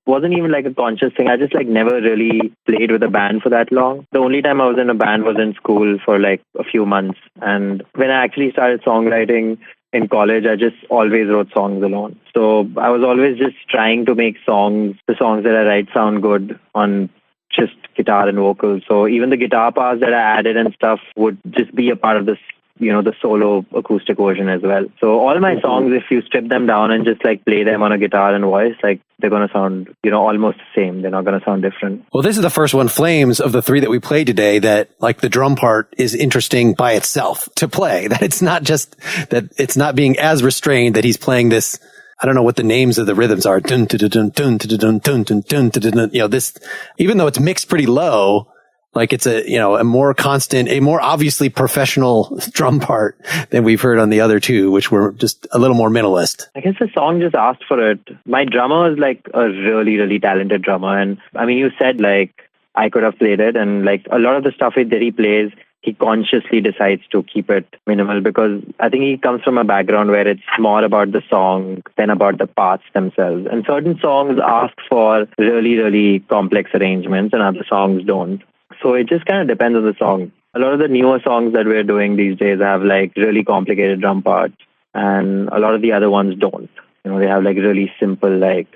wasn't even like a conscious thing. I just like never really played with a band for that long. The only time I was in a band was in school for like a few months. And when I actually started songwriting in college, I just always wrote songs alone. So I was always just trying to make songs. The songs that I write sound good on just guitar and vocals. So even the guitar parts that I added and stuff would just be a part of this, the solo acoustic version as well. So all my songs, if you strip them down and just like play them on a guitar and voice, like they're going to sound, almost the same. They're not going to sound different. Well, this is the first one, Flames, of the three that we played today that like the drum part is interesting by itself to play. That it's not just that it's not being as restrained that he's playing this. I don't know what the names of the rhythms are. Dun, dun, dun, dun, dun, dun, dun, dun, dun, dun, dun. This, even though it's mixed pretty low, like it's a more constant, a more obviously professional drum part than we've heard on the other two, which were just a little more minimalist. I guess the song just asked for it. My drummer is like a really, really talented drummer. And I mean, you said like I could have played it, and like a lot of the stuff that he plays, he consciously decides to keep it minimal because I think he comes from a background where it's more about the song than about the parts themselves. And certain songs ask for really, really complex arrangements and other songs don't. So it just kind of depends on the song. A lot of the newer songs that we're doing these days have like really complicated drum parts, and a lot of the other ones don't. They have like really simple, like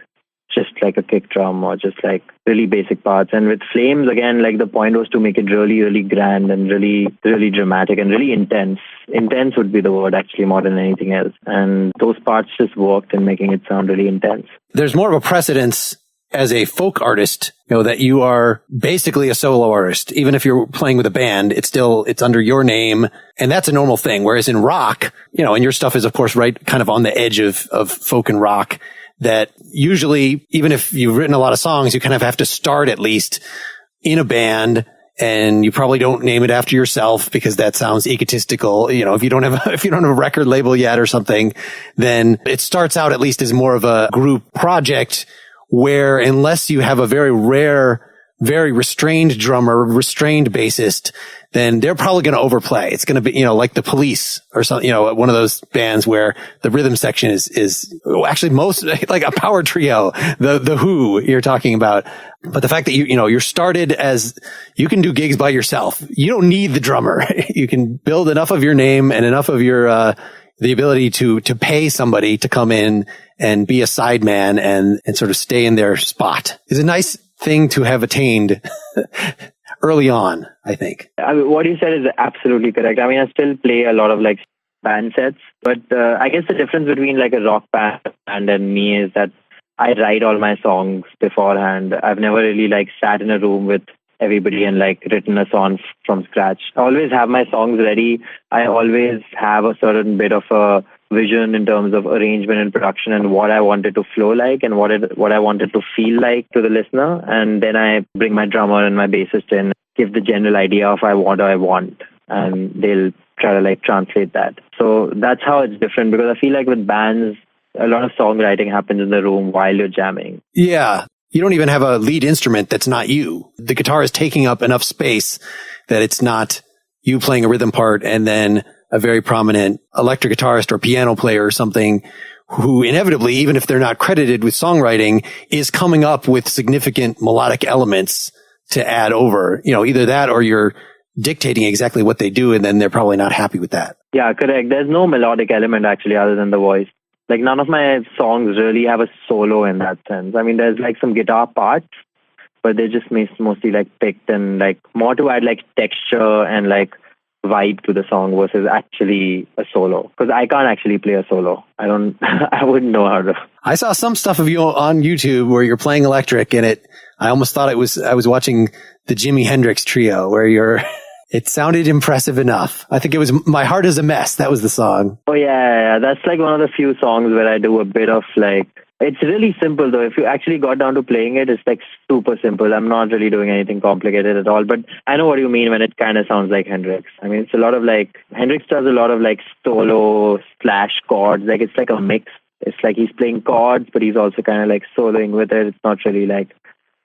just like a kick drum or just like really basic parts. And with Flames, again, like the point was to make it really, really grand and really, really dramatic and really intense. Intense would be the word actually more than anything else. And those parts just worked in making it sound really intense. There's more of a precedence as a folk artist, that you are basically a solo artist. Even if you're playing with a band, it's under your name. And that's a normal thing. Whereas in rock, and your stuff is of course right kind of on the edge of folk and rock, that usually, even if you've written a lot of songs, you kind of have to start at least in a band. And you probably don't name it after yourself because that sounds egotistical. If you don't have a record label yet or something, then it starts out at least as more of a group project where unless you have a very rare, very restrained drummer, restrained bassist, then they're probably going to overplay. It's going to be, like the Police or something, one of those bands where the rhythm section is actually most like a power trio, the Who you're talking about. But the fact that you're started as you can do gigs by yourself. You don't need the drummer. You can build enough of your name and enough of your, the ability to pay somebody to come in and be a sideman and sort of stay in their spot is a nice thing to have attained early on, I think. I mean, what you said is absolutely correct. I mean, I still play a lot of like band sets, but I guess the difference between like a rock band and me is that I write all my songs beforehand. I've never really like sat in a room with everybody and like written a song from scratch. I always have my songs ready. I always have a certain bit of a vision in terms of arrangement and production and what I wanted to flow like and what I wanted to feel like to the listener. And then I bring my drummer and my bassist in, give the general idea of what I want, and they'll try to like translate that. So that's how it's different, because I feel like with bands, a lot of songwriting happens in the room while you're jamming. Yeah. You don't even have a lead instrument that's not you. The guitar is taking up enough space that it's not you playing a rhythm part and then a very prominent electric guitarist or piano player or something who inevitably, even if they're not credited with songwriting, is coming up with significant melodic elements to add over. Either that or you're dictating exactly what they do and then they're probably not happy with that. Yeah, correct. There's no melodic element actually other than the voice. Like none of my songs really have a solo in that sense. I mean, there's like some guitar parts, but they're just mostly like picked and like more to add like texture and like vibe to the song versus actually a solo. Because I can't actually play a solo. I wouldn't know how to. I saw some stuff of you on YouTube where you're playing electric and I almost thought I was watching the Jimi Hendrix trio where it sounded impressive enough. I think it was My Heart is a Mess. That was the song. Oh, yeah. That's like one of the few songs where I do a bit of like, it's really simple though. If you actually got down to playing it, it's like super simple. I'm not really doing anything complicated at all. But I know what you mean when it kind of sounds like Hendrix. I mean, it's a lot of like, Hendrix does a lot of like solo / chords. Like it's like a mix. It's like he's playing chords, but he's also kind of like soloing with it. It's not really like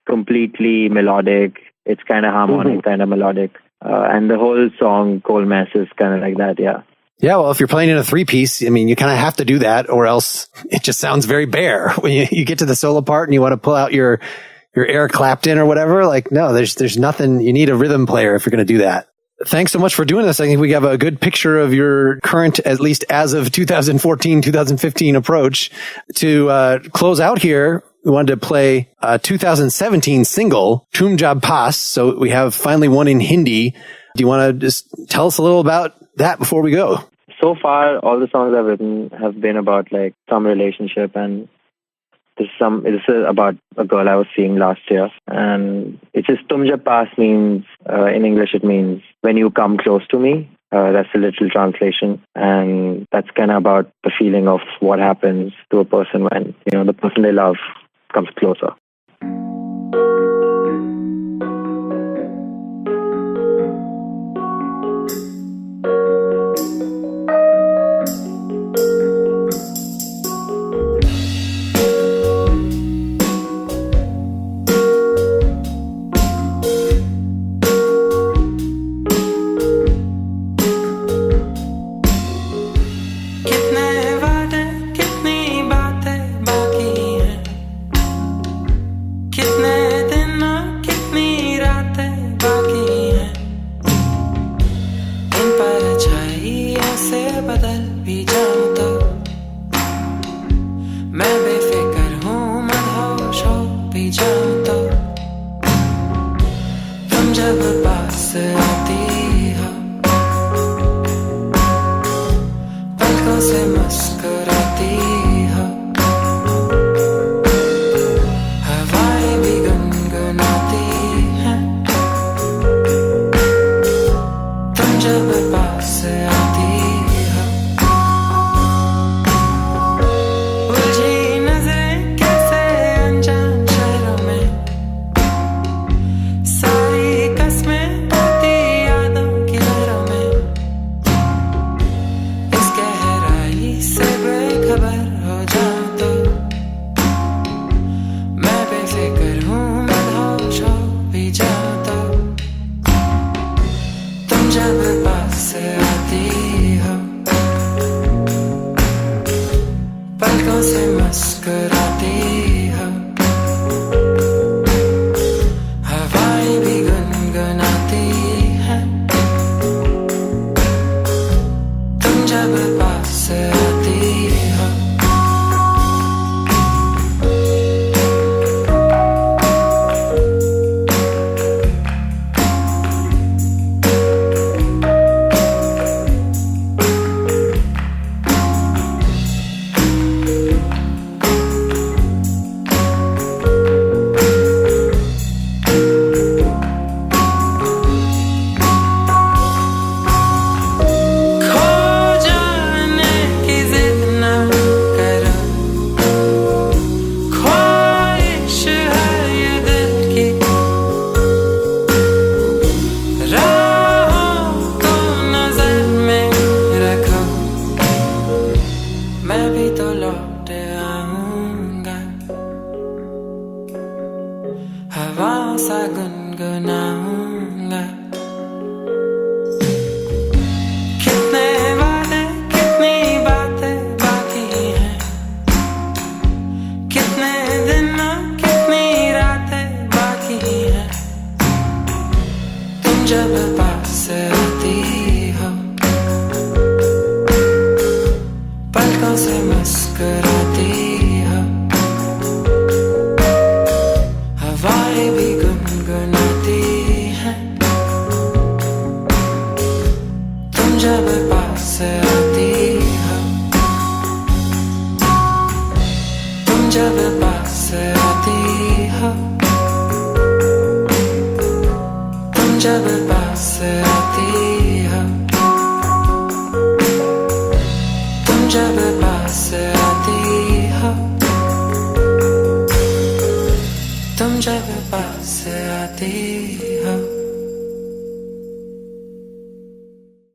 completely melodic. It's kind of harmonic, kind of melodic. And the whole song, Cold Mess, is kind of like that, yeah. Yeah, well, if you're playing in a 3-piece, I mean, you kind of have to do that, or else it just sounds very bare. When you get to the solo part and you want to pull out your Eric Clapton or whatever, like, no, there's nothing. You need a rhythm player if you're going to do that. Thanks so much for doing this. I think we have a good picture of your current, at least as of 2014, 2015 approach. To close out here, we wanted to play a 2017 single, Tum Jab Pas. So we have finally one in Hindi. Do you want to just tell us a little about that before we go? So far, all the songs I've written have been about like some relationship, and this is about a girl I was seeing last year. And it's just Tum Jab Pas means, in English it means when you come close to me. That's the literal translation. And that's kind of about the feeling of what happens to a person when, the person they love comes closer.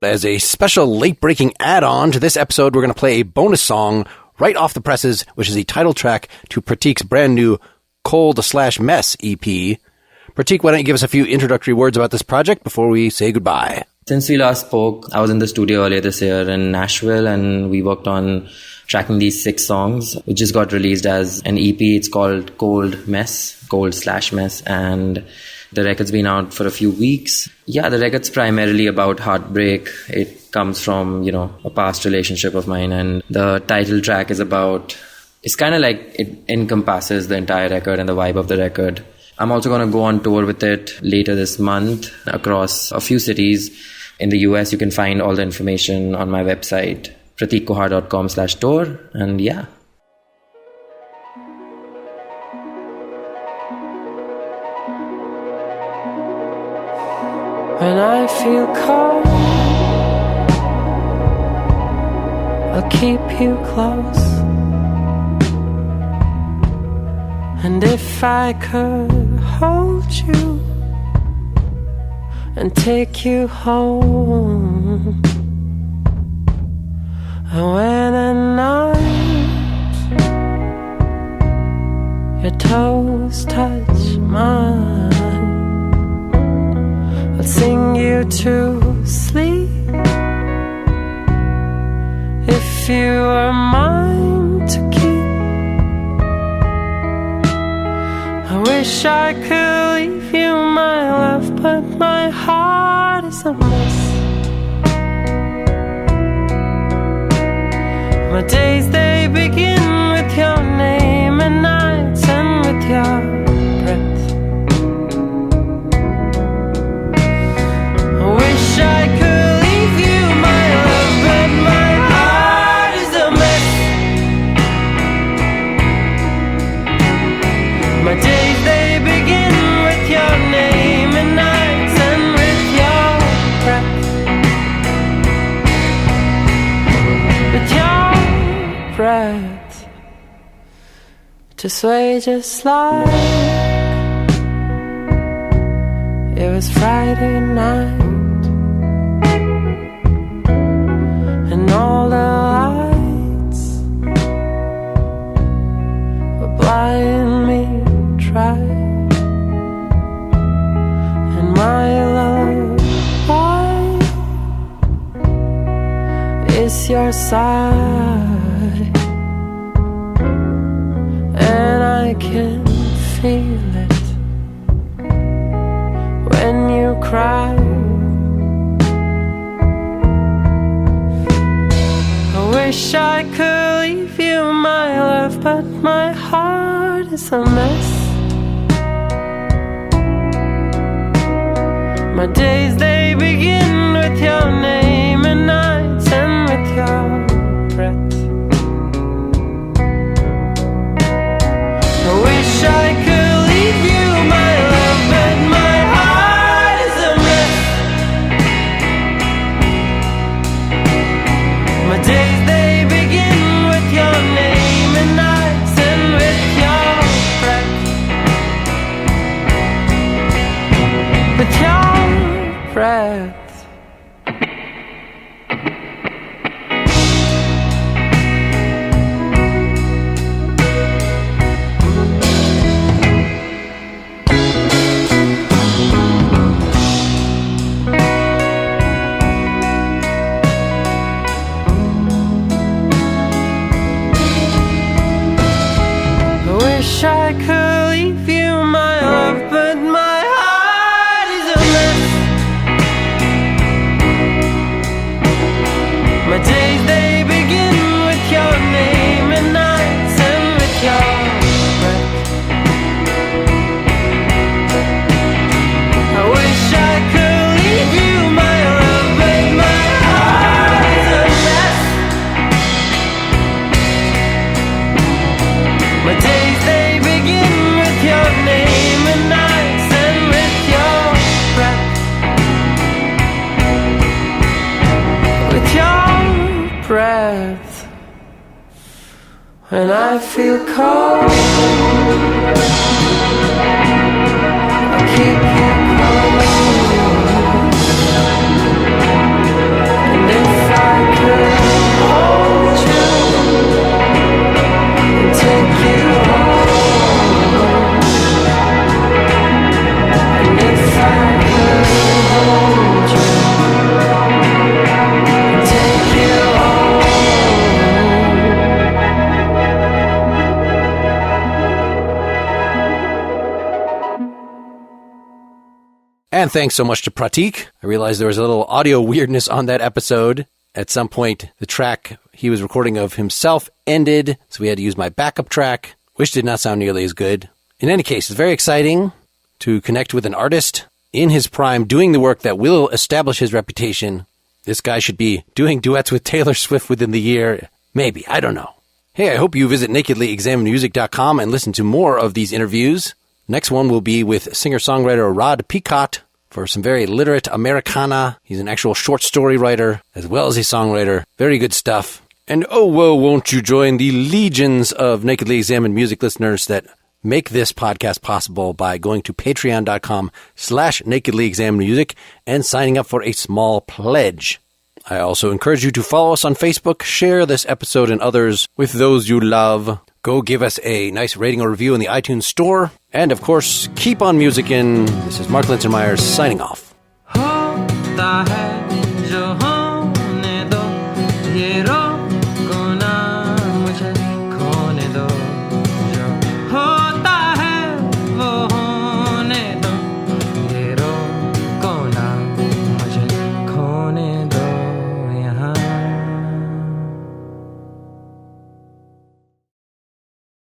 As a special late-breaking add-on to this episode, we're going to play a bonus song right off the presses, which is the title track to Prateek's brand new Cold/Mess EP. Prateek, why don't you give us a few introductory words about this project before we say goodbye? Since we last spoke, I was in the studio earlier this year in Nashville, and we worked on tracking these 6 songs, which just got released as an EP. It's called Cold/Mess, and the record's been out for a few weeks. Yeah, the record's primarily about heartbreak. It comes from, a past relationship of mine, and the title track is about, it's kind of like it encompasses the entire record and the vibe of the record. I'm also going to go on tour with it later this month across a few cities. In the US, you can find all the information on my website, prateekkuhad.com/tour. And yeah. When I feel cold, I'll keep you close. And if I could hold you and take you home, and when at night your toes touch mine, I'll sing you to sleep if you are mine to keep. I wish I could leave you, my love, but my heart is a mess. My days, they begin with your name, and nights end with your breath. I wish I could leave you, my love, but my heart is a mess. My days, they begin with your name, and nights end with your breath. With your breath, to sway just like it was Friday night, and all the lights were blind me dry, and my lullaby is your sigh, and I can feel it when you cry. I wish I could leave you, my love, but my heart is a mess. My days, they begin with your name, and nights end with your breath. I wish I could leave you, my love, but my heart is a mess. My days, they begin with your name, and nights end with your breath. With your breath. I wish I could leave you, my love, but my heart is a mess. My days, they begin with your name, and nights end with your breath. I wish I could leave you, my love, but my heart is a mess. My days, they begin with your name, and nights end with your breath. With your breath. When I feel cold, I'll keep you close. And if I could hold you and take you home, and if I could hold you And thanks so much to Prateek. I realized there was a little audio weirdness on that episode. At some point, the track he was recording of himself ended, so we had to use my backup track, which did not sound nearly as good. In any case, it's very exciting to connect with an artist in his prime doing the work that will establish his reputation. This guy should be doing duets with Taylor Swift within the year. Maybe, I don't know. Hey, I hope you visit nakedlyexaminedmusic.com and listen to more of these interviews. Next one will be with singer-songwriter Raat Raazi for some very literate Americana. He's an actual short story writer as well as a songwriter. Very good stuff. And oh, whoa, won't you join the legions of Nakedly Examined Music listeners that make this podcast possible by going to patreon.com/nakedlyexaminedmusic and signing up for a small pledge. I also encourage you to follow us on Facebook, share this episode and others with those you love. Go give us a nice rating or review in the iTunes store. And of course, keep on musicking. This is Mark Linsenmeyer signing off. Hold the